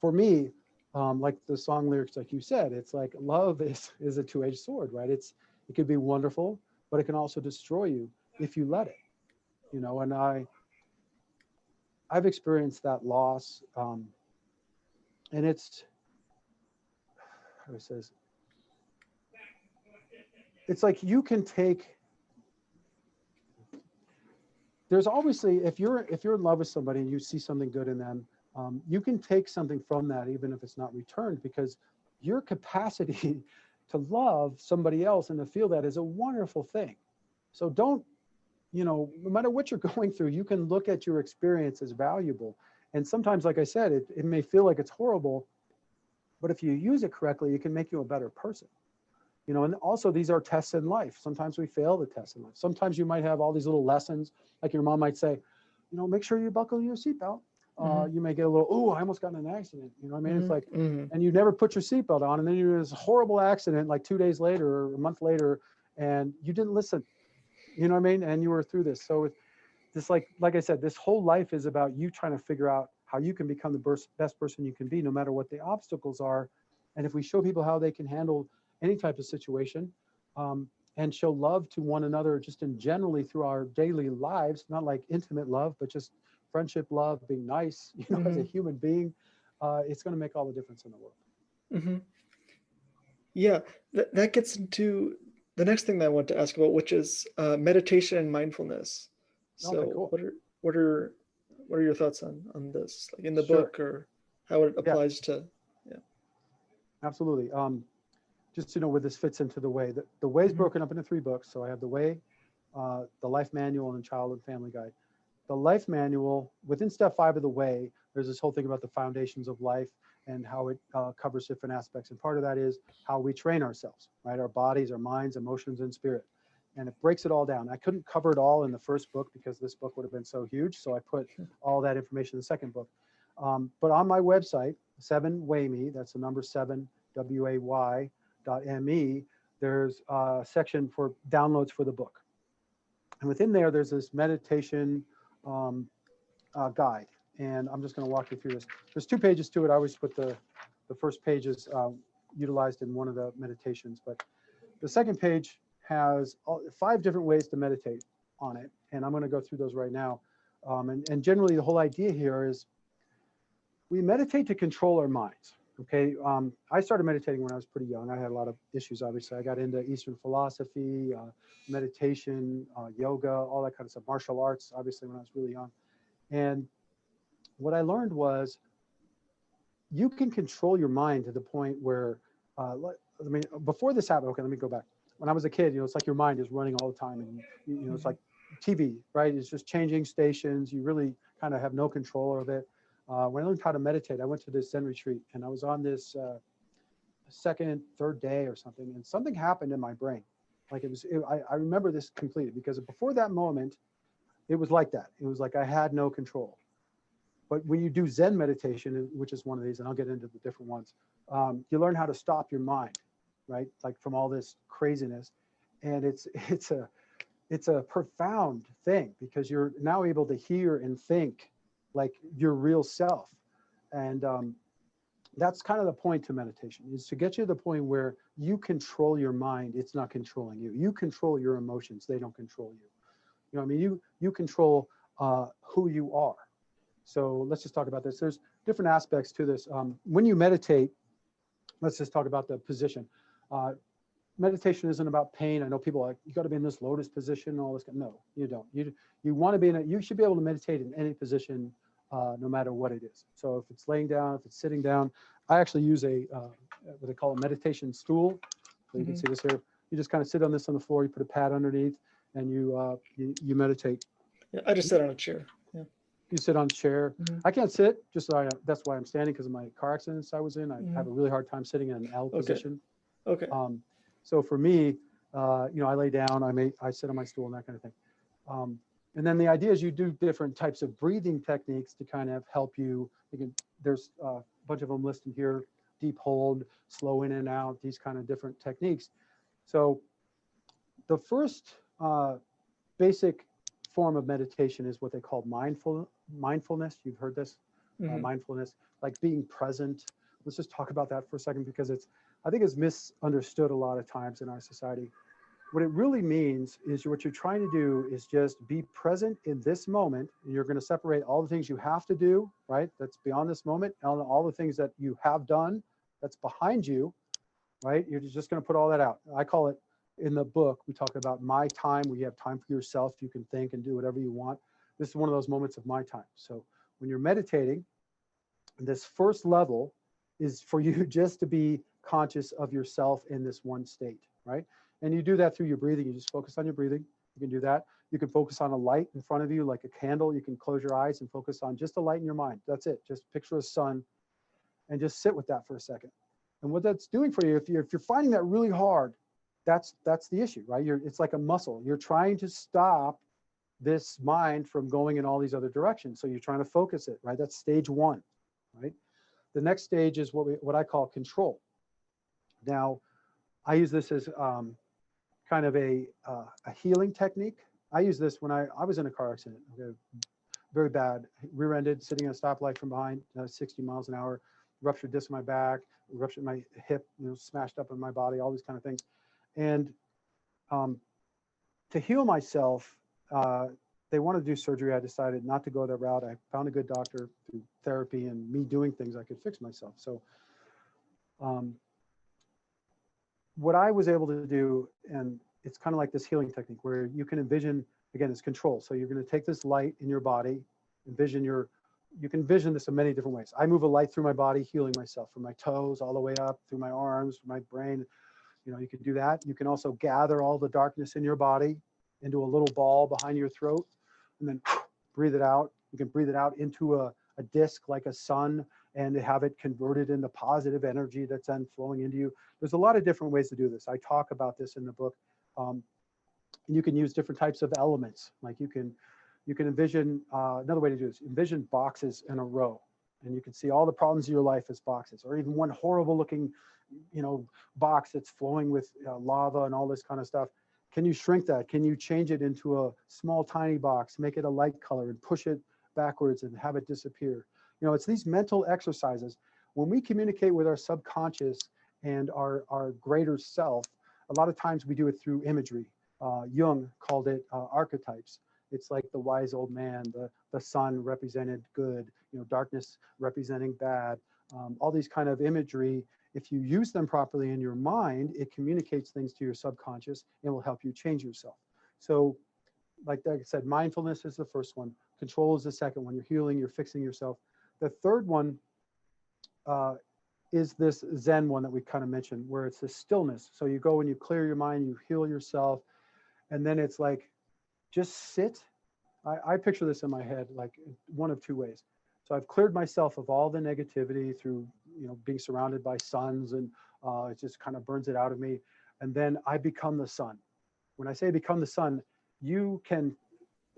for me, like the song lyrics, like you said, it's like love is a two-edged sword, right? It could be wonderful, but it can also destroy you if you let it, you know. And I've experienced that loss, and it's, how it says, it's like you can take. There's obviously, if you're in love with somebody and you see something good in them, you can take something from that, even if it's not returned, because your capacity to love somebody else and to feel that is a wonderful thing. So don't, you know, no matter what you're going through, you can look at your experience as valuable. And sometimes, like I said, it may feel like it's horrible, but if you use it correctly, it can make you a better person. You know, and also these are tests in life. Sometimes we fail the tests in life. Sometimes you might have all these little lessons, like your mom might say, you know, make sure you buckle your seatbelt. You may get a little, oh, I almost got in an accident. You know what I mean? It's like, and you never put your seatbelt on, and then you have this horrible accident like 2 days later or a month later, and you didn't listen. You know what I mean? And you were through this. So this, like I said, this whole life is about you trying to figure out how you can become the best person you can be, no matter what the obstacles are. And if we show people how they can handle any type of situation, and show love to one another just in generally through our daily lives, not like intimate love, but just friendship love, being nice, as a human being, it's going to make all the difference in the world. Mm-hmm. Yeah, that gets into the next thing that I want to ask about, which is meditation and mindfulness. So Okay, cool. what are your thoughts on this, like in the Sure. book, or how it applies to? Yeah. Absolutely. Just to know where this fits into the way. The way is broken up into 3 books. So I have the Way, the Life Manual, and Child and Family Guide. The Life Manual, within step 5 of the Way, there's this whole thing about the foundations of life and how it covers different aspects. And part of that is how we train ourselves, right? Our bodies, our minds, emotions, and spirit. And it breaks it all down. I couldn't cover it all in the first book because this book would have been so huge. So I put all that information in the second book. But on my website, 7wayme, that's the number 7, WAY.me, there's a section for downloads for the book. And within there, there's this meditation guide. And I'm just going to walk you through this. There's 2 pages to it. I always put the first pages utilized in one of the meditations. But the second page has 5 different ways to meditate on it. And I'm going to go through those right now. And generally, the whole idea here is we meditate to control our minds. Okay, I started meditating when I was pretty young. I had a lot of issues, obviously. I got into Eastern philosophy, meditation, yoga, all that kind of stuff, martial arts, obviously, when I was really young. And what I learned was you can control your mind to the point where, before this happened, okay, let me go back. When I was a kid, it's like your mind is running all the time. And, it's like TV, right? It's just changing stations. You really kind of have no control of it. When I learned how to meditate, I went to this Zen retreat, and I was on this second, third day or something, and something happened in my brain. Like I remember this completely, because before that moment, it was like that. It was like I had no control. But when you do Zen meditation, which is one of these, and I'll get into the different ones, you learn how to stop your mind, right? Like from all this craziness, and it's a profound thing, because you're now able to hear and think like your real self. And that's kind of the point to meditation, is to get you to the point where you control your mind. It's not controlling you. You control your emotions. They don't control you. You control who you are. So let's just talk about this. There's different aspects to this. When you meditate, let's just talk about the position. Meditation isn't about pain. I know people are like, you got to be in this lotus position and all this. No, you don't. You want to be you should be able to meditate in any position, no matter what it is. So if it's laying down, if it's sitting down, I actually use what they call a meditation stool. So you can see this here. You just kind of sit on this on the floor. You put a pad underneath, and you meditate. Yeah, I just sit on a chair. Yeah. You sit on a chair. I can't sit. That's why I'm standing, because of my car accidents I was in. I have a really hard time sitting in an L position. Okay. So for me, I lay down. I sit on my stool and that kind of thing. And then the idea is you do different types of breathing techniques to kind of help you. There's a bunch of them listed here: deep hold, slow in and out, these kind of different techniques. So the first basic form of meditation is what they call mindfulness. You've heard this, mindfulness, like being present. Let's just talk about that for a second, because I think it's misunderstood a lot of times in our society. What it really means is what you're trying to do is just be present in this moment, and you're going to separate all the things you have to do, right? That's beyond this moment, and all the things that you have done that's behind you, right? You're just going to put all that out. I call it, in the book, we talk about my time, where you have time for yourself. You can think and do whatever you want. This is one of those moments of my time. So when you're meditating, this first level is for you just to be conscious of yourself in this one state, right? And you do that through your breathing. You just focus on your breathing. You can do that. You can focus on a light in front of you, like a candle. You can close your eyes and focus on just a light in your mind. That's it. Just picture a sun and just sit with that for a second. And what that's doing for you, if you're finding that really hard, that's the issue, right? It's like a muscle. You're trying to stop this mind from going in all these other directions. So you're trying to focus it, right? That's stage 1, right? The next stage is what I call control. Now, I use this as kind of a healing technique. I use this when I was in a car accident. Okay? very bad, rear-ended, sitting at a stoplight from behind, 60 miles an hour, ruptured disc in my back, ruptured my hip, smashed up in my body, all these kind of things. And to heal myself, they wanted to do surgery. I decided not to go that route. I found a good doctor through therapy and me doing things I could fix myself. So what I was able to do, and it's kind of like this healing technique where you can envision, again, it's control. So you're going to take this light in your body, you can envision this in many different ways. I move a light through my body, healing myself from my toes all the way up through my arms, my brain. You can do that. You can also gather all the darkness in your body into a little ball behind your throat and then breathe it out. You can breathe it out into a disc like a sun and have it converted into positive energy that's then flowing into you. There's a lot of different ways to do this. I talk about this in the book. And you can use different types of elements. Like you can envision, another way to do this, envision boxes in a row. And you can see all the problems of your life as boxes, or even one horrible looking, box that's flowing with lava and all this kind of stuff. Can you shrink that? Can you change it into a small, tiny box, make it a light color and push it backwards and have it disappear? It's these mental exercises. When we communicate with our subconscious and our greater self, a lot of times we do it through imagery. Jung called it archetypes. It's like the wise old man, the sun represented good, darkness representing bad, all these kind of imagery. If you use them properly in your mind, it communicates things to your subconscious and will help you change yourself. So like I said, mindfulness is the first one. Control is the second one. You're healing, you're fixing yourself. The third one is this Zen one that we kind of mentioned, where it's the stillness. So you go and you clear your mind, you heal yourself, and then it's like, just sit. I picture this in my head like one of two ways. So I've cleared myself of all the negativity through, being surrounded by suns, and it just kind of burns it out of me. And then I become the sun. When I say become the sun, you can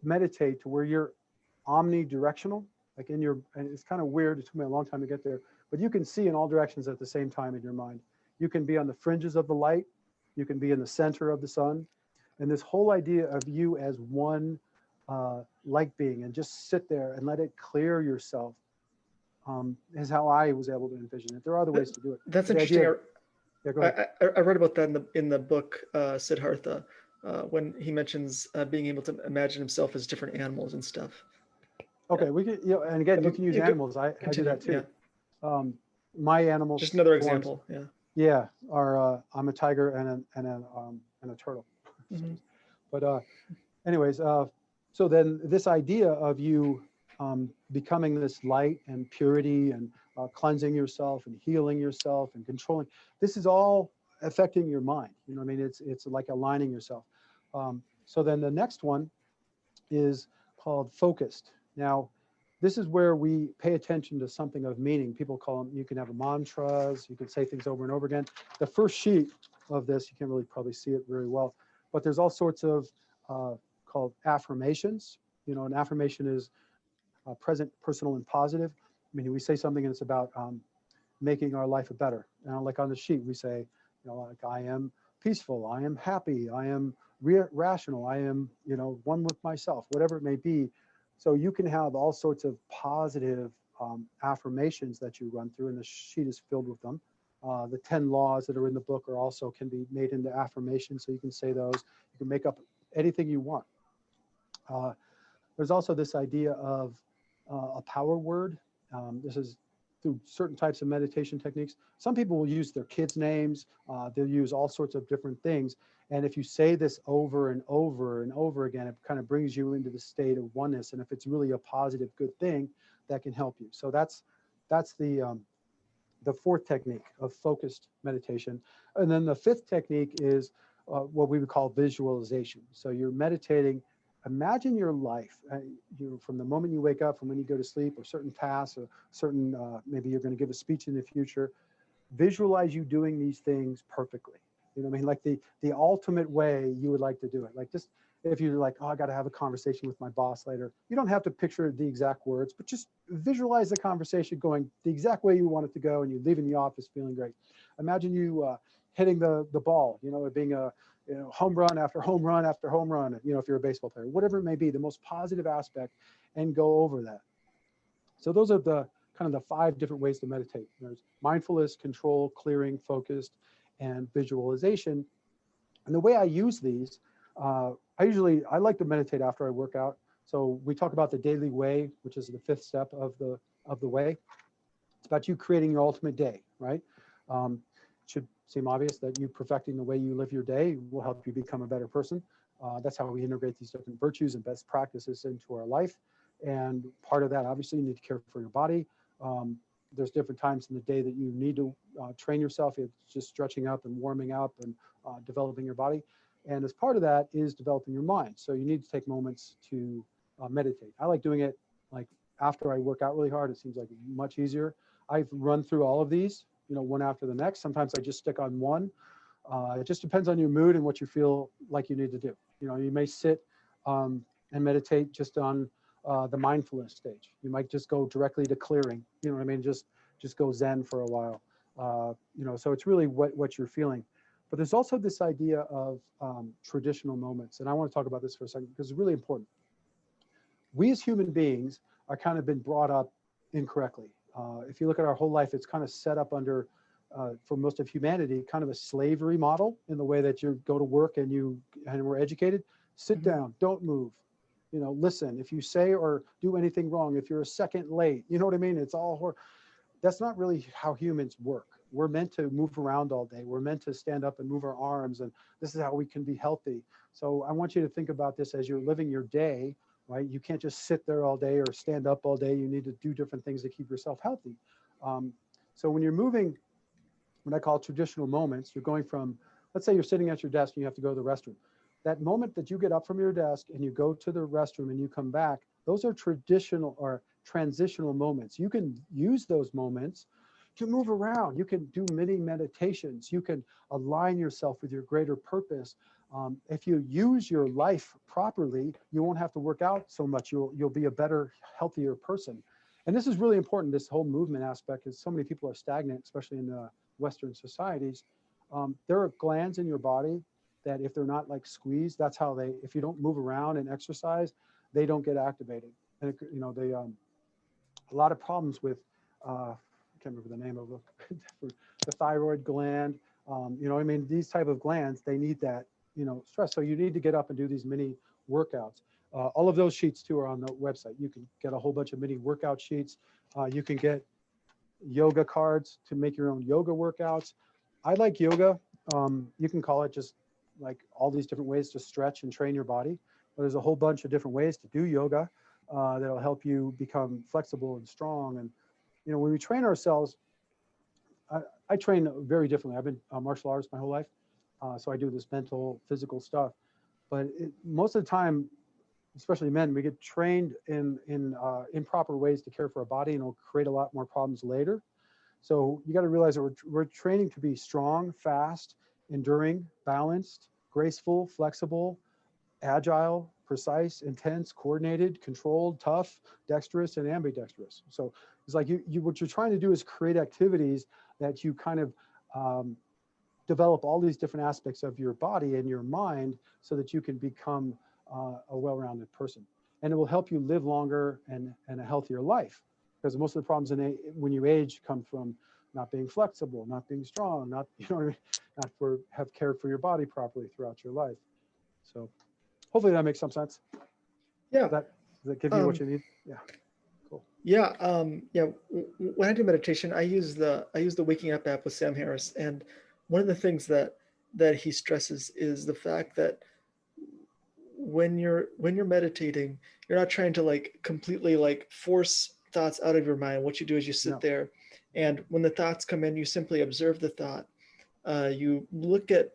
meditate to where you're omnidirectional, like and it's kind of weird. It took me a long time to get there, but you can see in all directions at the same time in your mind. You can be on the fringes of the light. You can be in the center of the sun. And this whole idea of you as one light being, and just sit there and let it clear yourself, is how I was able to envision it. There are other ways to do it. That's interesting. Go ahead. I read about that in the book Siddhartha, when he mentions being able to imagine himself as different animals and stuff. Okay, we can, and again, you can use animals. I do that too. Yeah. My animals. Just another example. Yeah. Yeah, are I'm a tiger and a turtle. Mm-hmm. But anyways, so then this idea of you becoming this light and purity and cleansing yourself and healing yourself and controlling, this is all affecting your mind. It's like aligning yourself. So then the next one is called focused. Now, this is where we pay attention to something of meaning. People call them, you can have mantras, you can say things over and over again. The first sheet of this, you can't really probably see it very well, but there's all sorts of called affirmations. An affirmation is present, personal, and positive. We say something and it's about making our life better. Like on the sheet, we say, like I am peaceful, I am happy, I am rational, I am, one with myself, whatever it may be. So you can have all sorts of positive affirmations that you run through, and the sheet is filled with them. The 10 laws that are in the book can be made into affirmations, so you can say those. You can make up anything you want. There's also this idea of a power word. This is through certain types of meditation techniques. Some people will use their kids' names. They'll use all sorts of different things. And if you say this over and over and over again, it kind of brings you into the state of oneness. And if it's really a positive, good thing, that can help you. So that's the fourth technique of focused meditation. And then the fifth technique is what we would call visualization. So you're meditating. Imagine your life, from the moment you wake up, from when you go to sleep, or certain tasks, or certain, maybe you're going to give a speech in the future. Visualize you doing these things perfectly. Like the ultimate way you would like to do it. Like, just if you're like, oh, I got to have a conversation with my boss later. You don't have to picture the exact words, but just visualize the conversation going the exact way you want it to go, and you're leaving the office feeling great. Imagine you hitting the ball, it being home run after home run after home run, if you're a baseball player, whatever it may be, the most positive aspect, and go over that. So those are the kind of the 5 different ways to meditate. There's mindfulness, control, clearing, focused, and visualization. And the way I use these, I like to meditate after I work out. So we talk about the daily way, which is the 5th step of the way. It's about you creating your ultimate day, right? It should seem obvious that you perfecting the way you live your day will help you become a better person. That's how we integrate these different virtues and best practices into our life. And part of that, obviously, you need to care for your body. There's different times in the day that you need to train yourself. It's just stretching up and warming up and developing your body. And as part of that is developing your mind. So you need to take moments to meditate. I like doing it like after I work out really hard. It seems like much easier. I've run through all of these, one after the next. Sometimes I just stick on one. It just depends on your mood and what you feel like you need to do. You may sit and meditate just on the mindfulness stage. You might just go directly to clearing. You know what I mean? Just go Zen for a while. So it's really what you're feeling. But there's also this idea of traditional moments. And I want to talk about this for a second because it's really important. We as human beings are kind of been brought up incorrectly. If you look at our whole life, it's kind of set up under, for most of humanity, kind of a slavery model in the way that you go to work and we're educated. Sit down, don't move. Listen, if you say or do anything wrong, if you're a second late, you know what I mean? It's all that's not really how humans work. We're meant to move around all day. We're meant to stand up and move our arms, and this is how we can be healthy. So I want you to think about this as you're living your day, right? You can't just sit there all day or stand up all day. You need to do different things to keep yourself healthy. So when you're moving, what I call traditional moments, you're going from, let's say you're sitting at your desk and you have to go to the restroom. That moment that you get up from your desk and you go to the restroom and you come back, those are traditional or transitional moments. You can use those moments to move around. You can do mini meditations. You can align yourself with your greater purpose. If you use your life properly, you won't have to work out so much. You'll be a better, healthier person. And this is really important, this whole movement aspect, because so many people are stagnant, especially in Western societies. There are glands in your body that if they're not like squeezed, that's how if you don't move around and exercise, they don't get activated. And a lot of problems with, I can't remember the name of the thyroid gland. These type of glands, they need that, stress. So you need to get up and do these mini workouts. All of those sheets too are on the website. You can get a whole bunch of mini workout sheets. You can get yoga cards to make your own yoga workouts. I like yoga. You can call it just like all these different ways to stretch and train your body. But there's a whole bunch of different ways to do yoga that'll help you become flexible and strong. And, when we train ourselves, I train very differently. I've been martial artist my whole life. So I do this mental, physical stuff. But most of the time, especially men, we get trained in improper ways to care for our body, and it'll create a lot more problems later. So you got to realize that we're training to be strong, fast, enduring, balanced, graceful, flexible, agile, precise, intense, coordinated, controlled, tough, dexterous, and ambidextrous. So it's like what you're trying to do is create activities that you kind of develop all these different aspects of your body and your mind so that you can become a well-rounded person. And it will help you live longer and a healthier life, because most of the problems when you age come from not being flexible, not being strong, not have cared for your body properly throughout your life. So hopefully that makes some sense. Yeah. Does that give you what you need? Yeah. Cool. Yeah. When I do meditation, I use the Waking Up app with Sam Harris. And one of the things that he stresses is the fact that when you're meditating, you're not trying to like completely like force thoughts out of your mind. What you do is you sit there, and when the thoughts come in, you simply observe the thought. You look at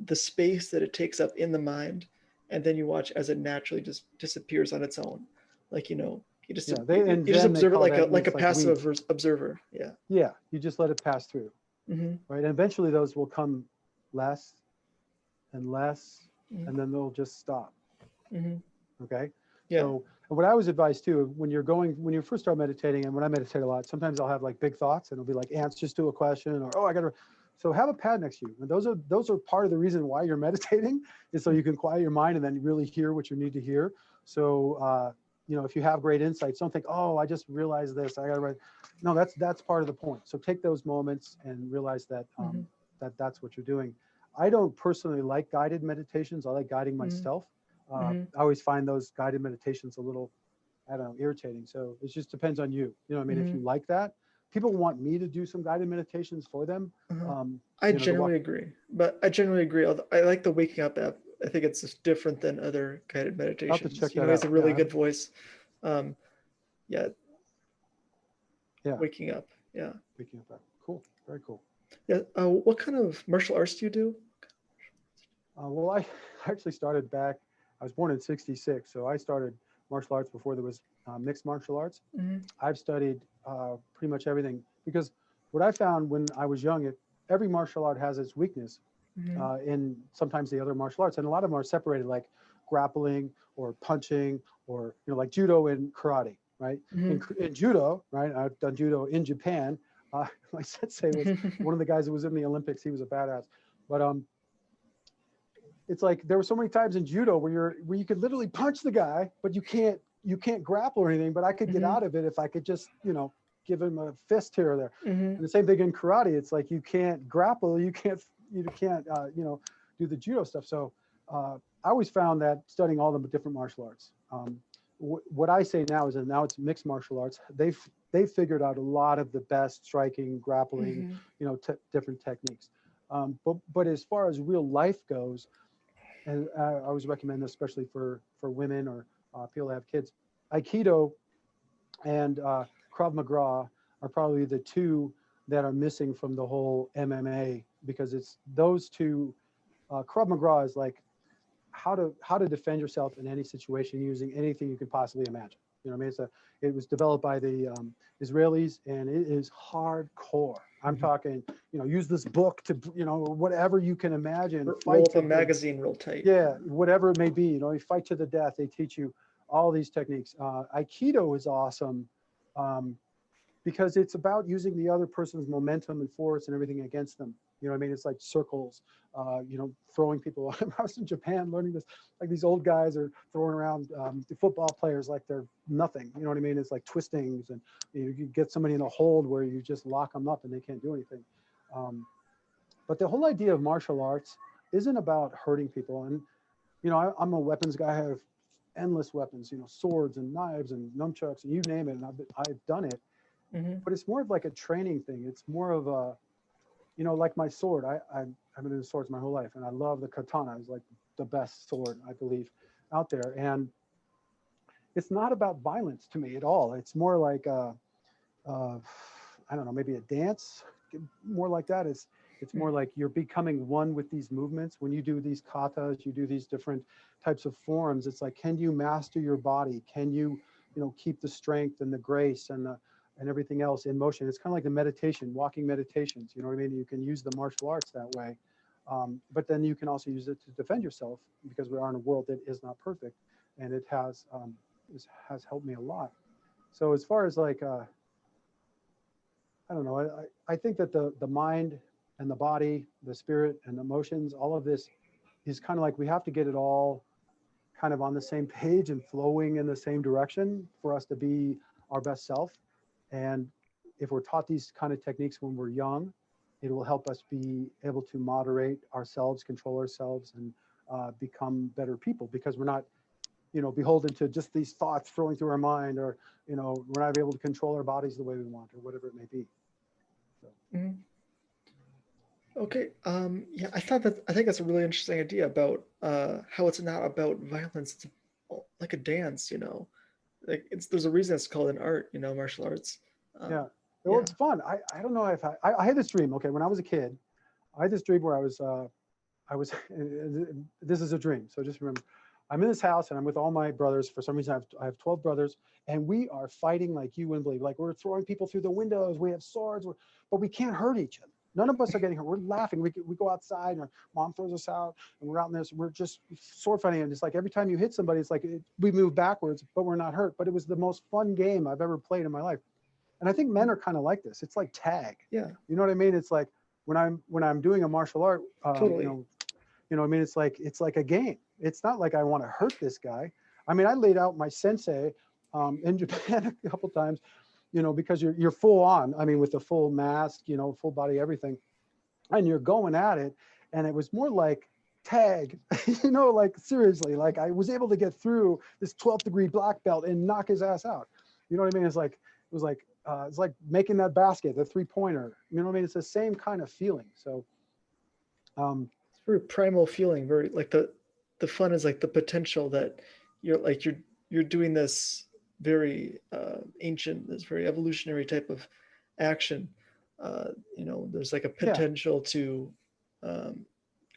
the space that it takes up in the mind, and then you watch as it naturally just disappears on its own. Like, you just observe it like a passive observer. Yeah. Yeah. You just let it pass through. Mm-hmm. Right. And eventually those will come less and less, mm-hmm. and then they'll just stop. Mm-hmm. Okay. Yeah. So what I always advise too, when you first start meditating, and when I meditate a lot, sometimes I'll have like big thoughts and it'll be like answers to a question, or, oh, I got to So have a pad next to you. And those are part of the reason why you're meditating, is so you can quiet your mind and then really hear what you need to hear. So, if you have great insights, don't think, oh, I just realized this, I got to write. No, that's part of the point. So take those moments and realize that that's what you're doing. I don't personally like guided meditations. I like guiding myself. I always find those guided meditations a little, I don't know, irritating. So it just depends on you. You know what I mean? If you like that, people want me to do some guided meditations for them. I generally agree. Although I like the waking up app. I think it's just different than other guided meditations. I'll have to check He that has out. a really good voice. Yeah. Waking up. Yeah. Waking up. Cool. Very cool. Yeah. What kind of martial arts do you do? Well, I actually started back, I was born in 66. So I started martial arts before there was mixed martial arts. I've studied pretty much everything, because what I found when I was young, every martial art has its weakness in sometimes the other martial arts. And a lot of them are separated, like grappling or punching, or, like judo and karate, right? In judo, right? I've done judo in Japan. My sensei was one of the guys who was in the Olympics. He was a badass. But it's like there were so many times in judo where you could literally punch the guy, but you can't grapple or anything. But I could get out of it if I could just, give him a fist here or there. And the same thing in karate. It's like you can't grapple, you can't do the judo stuff. So I always found that studying all the different martial arts. What I say now is that now it's mixed martial arts. They've figured out a lot of the best striking, grappling, different techniques. But as far as real life goes, and I always recommend this, especially for women or people that have kids, Aikido and Krav Maga are probably the two that are missing from the whole MMA, because it's those two. Krav Maga is like how to defend yourself in any situation using anything you could possibly imagine. You know what I mean? It was developed by the Israelis, and it is hardcore. I'm talking, use this book to, whatever you can imagine. Roll up a magazine real tight. Yeah, whatever it may be. You fight to the death. They teach you all these techniques. Aikido is awesome because it's about using the other person's momentum and force and everything against them. You know what I mean? It's like circles, throwing people. I was in Japan learning this, like these old guys are throwing around the football players like they're nothing. You know what I mean? It's like twistings, and you get somebody in a hold where you just lock them up and they can't do anything. But the whole idea of martial arts isn't about hurting people. And, I'm a weapons guy. I have endless weapons, swords and knives and nunchucks and you name it. And I've done it. But it's more of like a training thing. It's more of a, like my sword. I've been into swords my whole life, and I love the katana. It's like the best sword, I believe, out there. And it's not about violence to me at all. It's more like I don't know, maybe a dance, more like that. It's more like you're becoming one with these movements. When you do these katas, you do these different types of forms. It's like, can you master your body? Can you, keep the strength and the grace and everything else in motion? It's kind of like the meditation, walking meditations. You know what I mean? You can use the martial arts that way. But then you can also use it to defend yourself, because we are in a world that is not perfect, and it has helped me a lot. So as far as like, I don't know, I think that the mind and the body, the spirit and the emotions, all of this is kind of like we have to get it all kind of on the same page and flowing in the same direction for us to be our best self. And if we're taught these kind of techniques when we're young, it will help us be able to moderate ourselves, control ourselves, and become better people, because we're not, beholden to just these thoughts flowing through our mind, or, we're not able to control our bodies the way we want, or whatever it may be. So. Okay. Yeah, I think that's a really interesting idea about how it's not about violence. It's like a dance, like there's a reason it's called an art, martial arts. Yeah. Well, it's fun. I don't know if I had this dream. Okay. When I was a kid, I had this dream where I was, this is a dream. So just remember, I'm in this house and I'm with all my brothers. For some reason, I have 12 brothers, and we are fighting like you wouldn't believe. Like, we're throwing people through the windows. We have swords, but we can't hurt each other. None of us are getting hurt. We're laughing. We go outside, and our mom throws us out, and we're out in this. We're just sword fighting. And it's like every time you hit somebody, it's like we move backwards, but we're not hurt. But it was the most fun game I've ever played in my life. And I think men are kind of like this. It's like tag. Yeah. You know what I mean? It's like, when I'm doing a martial art, Totally. I mean, it's like a game. It's not like I want to hurt this guy. I mean, I laid out my sensei in Japan a couple times, because you're full on. I mean, with the full mask, full body, everything, and you're going at it. And it was more like tag, like seriously, like I was able to get through this 12th degree black belt and knock his ass out. You know what I mean? It's like making that basket, the 3-pointer. You know what I mean? It's the same kind of feeling. So, It's very primal feeling. Very like the fun is like the potential that you're doing this very ancient, this very evolutionary type of action. There's like a potential to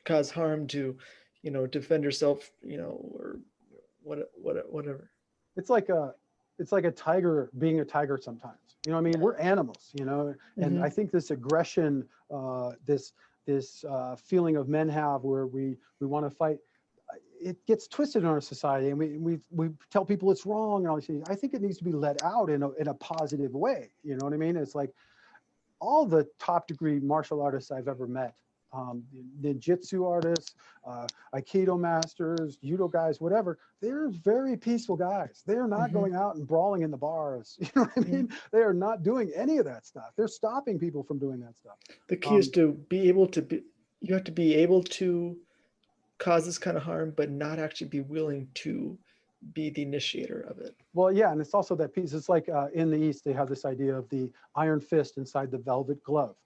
cause harm, to defend yourself, or whatever. it's like a tiger being a tiger sometimes. You know what I mean? We're animals, and I think this aggression, this feeling of men have where we want to fight, it gets twisted in our society, and we tell people it's wrong and all these things. I think it needs to be let out in a positive way. You know what I mean? It's like all the top degree martial artists I've ever met, ninjutsu artists, aikido masters, judo guys, whatever, they're very peaceful guys. They're not going out and brawling in the bars. You know what I mean? They are not doing any of that stuff. They're stopping people from doing that stuff. The key is to be able to you have to be able to cause this kind of harm, but not actually be willing to be the initiator of it. Well, yeah, and it's also that piece. It's like in the East, they have this idea of the iron fist inside the velvet glove,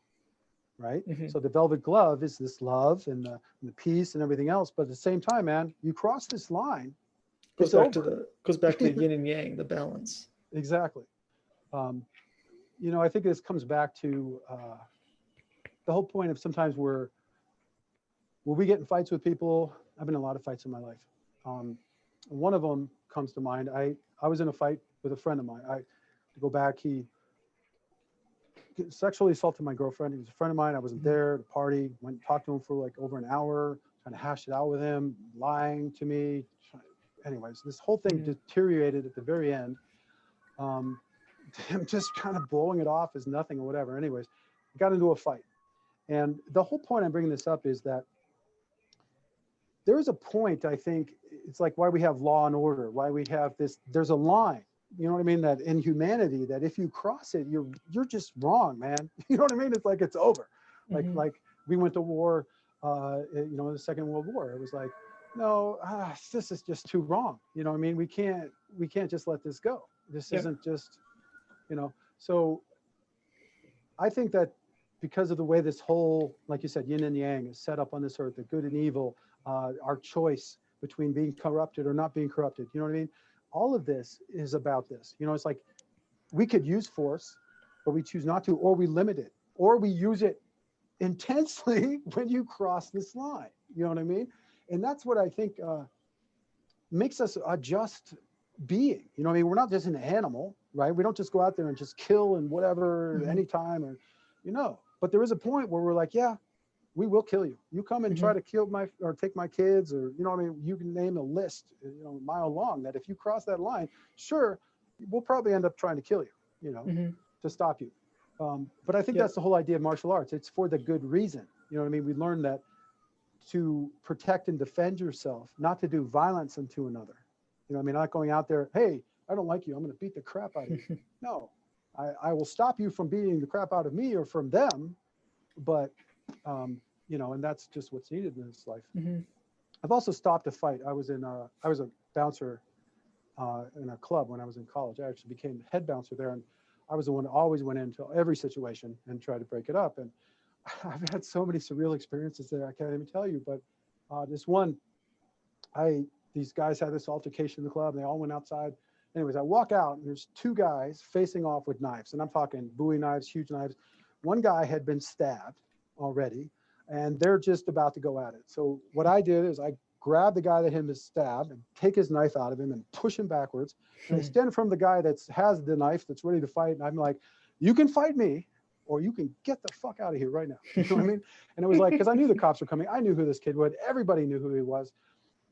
right? So the velvet glove is this love and the peace and everything else. But at the same time, man, you cross this line, Goes back to the yin and yang, the balance. Exactly. I think this comes back to the whole point of sometimes where we get in fights with people. I've been in a lot of fights in my life. One of them comes to mind. I was in a fight with a friend of mine. To go back, he sexually assaulted my girlfriend. He was a friend of mine. I wasn't there at the party. Went and talked to him for like over an hour, trying to hash it out with him, lying to me. Anyways, this whole thing deteriorated at the very end. Him just kind of blowing it off as nothing or whatever. Anyways, got into a fight. And the whole point I'm bringing this up is that there is a point, I think, it's like why we have law and order, why we have this, there's a line, you know what I mean, that in humanity, that if you cross it, you're just wrong, man. You know what I mean? It's like, it's over. Like we went to war, in the Second World War. It was like, no, this is just too wrong. You know what I mean? We can't just let this go. This isn't just, so I think that because of the way this whole, like you said, yin and yang is set up on this earth, the good and evil, our choice between being corrupted or not being corrupted, you know what I mean? All of this is about this. It's like we could use force, but we choose not to, or we limit it, or we use it intensely when you cross this line. You know what I mean? And that's what I think makes us a just being. You know what I mean? We're not just an animal, right? We don't just go out there and just kill and whatever anytime, or But there is a point where we're like, yeah, we will kill you. You come and try to kill or take my kids, or you can name a list, a mile long, that if you cross that line, sure, we'll probably end up trying to kill you, to stop you. But I think that's the whole idea of martial arts. It's for the good reason. You know what I mean? We learn that to protect and defend yourself, not to do violence unto another. You know what I mean? Not going out there, hey, I don't like you, I'm going to beat the crap out of you. No, I will stop you from beating the crap out of me or from them, but and that's just what's needed in this life. I've also stopped a fight. I was a bouncer in a club when I was in college. I actually became head bouncer there, and I was the one who always went into every situation and tried to break it up. And I've had so many surreal experiences there, I can't even tell you. But this one, these guys had this altercation in the club, and they all went outside. Anyways, I walk out, and there's two guys facing off with knives, and I'm talking Bowie knives, huge knives. One guy had been stabbed already, and they're just about to go at it. So what I did is I grabbed the guy that had been stabbed and take his knife out of him and push him backwards. And I stand from the guy that has the knife that's ready to fight, and I'm like, you can fight me, or you can get the fuck out of here right now. You know what I mean? And it was like, because I knew the cops were coming. I knew who this kid was. Everybody knew who he was.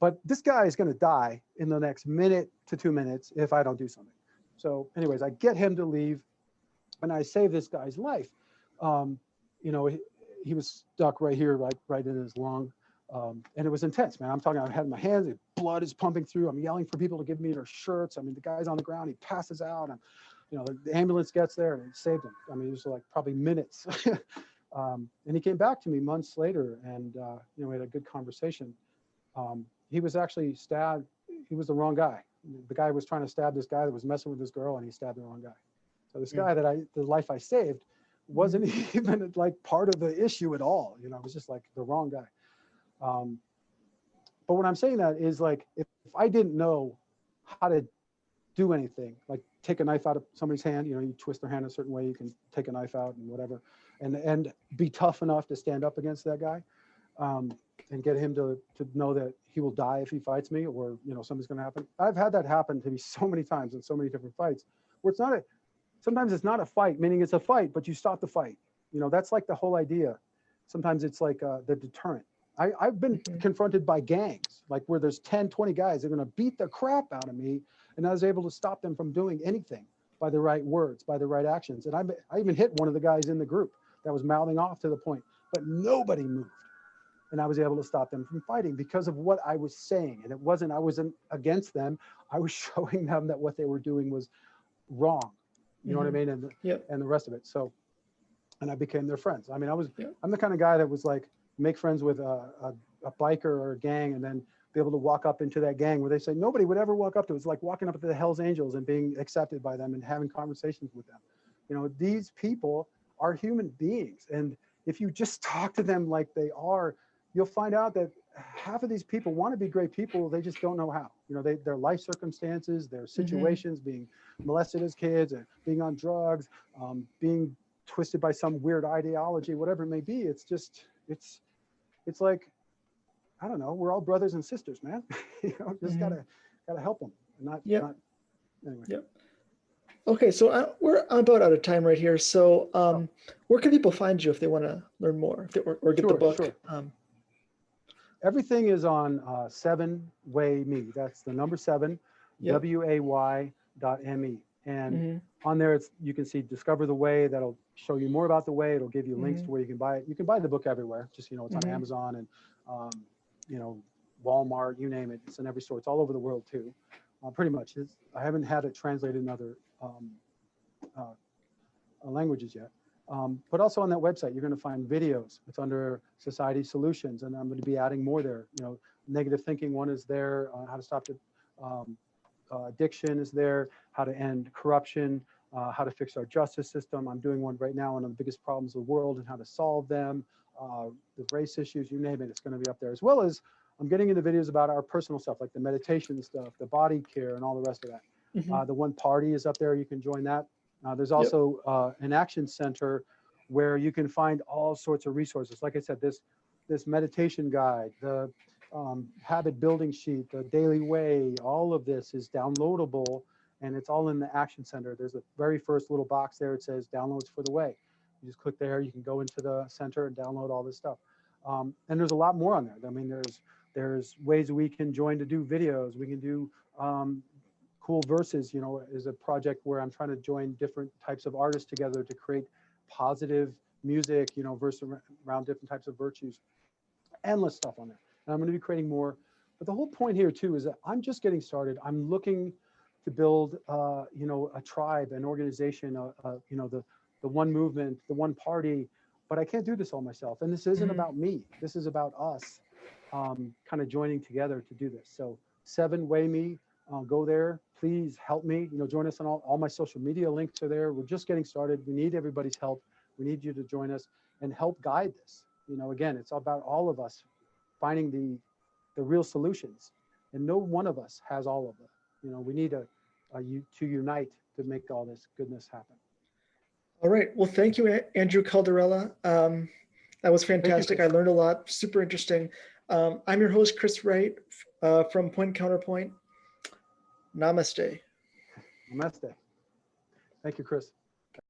But this guy is going to die in the next minute to 2 minutes if I don't do something. So anyways, I get him to leave, and I save this guy's life. he was stuck right here, right in his lung. And it was intense, man. I'm talking, I had my hands, the blood is pumping through. I'm yelling for people to give me their shirts. I mean, the guy's on the ground, he passes out, and the ambulance gets there and it saved him. I mean, it was like probably minutes. And he came back to me months later, and we had a good conversation. He was actually stabbed. He was the wrong guy. The guy was trying to stab this guy that was messing with this girl, and he stabbed the wrong guy. So this guy the life I saved wasn't even like part of the issue at all. It was just like the wrong guy. But when I'm saying that is like, if I didn't know how to do anything, like take a knife out of somebody's hand, you twist their hand a certain way, you can take a knife out and whatever, and be tough enough to stand up against that guy, and get him to know that he will die if he fights me, or something's going to happen. I've had that happen to me so many times in so many different fights, where sometimes it's not a fight, meaning it's a fight, but you stop the fight. That's like the whole idea. Sometimes it's like the deterrent. I've been confronted by gangs, like where there's 10, 20 guys, they're going to beat the crap out of me. And I was able to stop them from doing anything by the right words, by the right actions. And I even hit one of the guys in the group that was mouthing off to the point, but nobody moved. And I was able to stop them from fighting because of what I was saying. And I wasn't against them. I was showing them that what they were doing was wrong. You know what I mean? And the rest of it. So, and I became their friends. I mean, I'm the kind of guy that was like, make friends with a biker or a gang, and then be able to walk up into that gang where they say nobody would ever walk up to. It's like walking up to the Hells Angels and being accepted by them and having conversations with them. These people are human beings. And if you just talk to them like they are, you'll find out that half of these people want to be great people. They just don't know how. Their life circumstances, their situations, being molested as kids, and being on drugs, being twisted by some weird ideology, whatever it may be. It's like, I don't know, we're all brothers and sisters, man. Just gotta help them. Not anyway. Yep. Okay, so we're about out of time right here. So where can people find you if they want to learn more, or get the book? Sure. Everything is on 7way.me. That's the number 7, WAY.me. And on there, you can see Discover the Way. That'll show you more about the Way. It'll give you links to where you can buy it. You can buy the book everywhere. Just, it's on Amazon and, Walmart, you name it. It's in every store. It's all over the world too. Pretty much. I haven't had it translated in other languages yet. But also on that website, you're going to find videos. It's under Society Solutions, and I'm going to be adding more there. Negative thinking one is there. How to stop addiction is there. How to end corruption. How to fix our justice system. I'm doing one right now on the biggest problems of the world and how to solve them. The race issues, you name it, it's going to be up there. As well as I'm getting into videos about our personal stuff, like the meditation stuff, the body care, and all the rest of that. The One Party is up there. You can join that. There's also an action center where you can find all sorts of resources. Like I said, this meditation guide, the habit building sheet, the daily way, all of this is downloadable, and it's all in the action center. There's a very first little box there. It says downloads for the Way. You just click there. You can go into the center and download all this stuff. And there's a lot more on there. I mean, there's ways we can join to do videos. We can do cool verses, is a project where I'm trying to join different types of artists together to create positive music, verse around different types of virtues. Endless stuff on there. And I'm going to be creating more. But the whole point here too is that I'm just getting started. I'm looking to build, a tribe, an organization, the one movement, the one party. But I can't do this all myself. And this isn't about me. This is about us kind of joining together to do this. So 7way.me. Go there, please help me. Join us on all my social media links are there. We're just getting started. We need everybody's help. We need you to join us and help guide this. Again, it's about all of us finding the real solutions, and no one of us has all of them. We need to unite to make all this goodness happen. All right. Well, thank you, Andrew Calderella. That was fantastic. I learned a lot. Super interesting. I'm your host, Chris Wright, from Point Counterpoint. Namaste. Namaste. Thank you, Chris.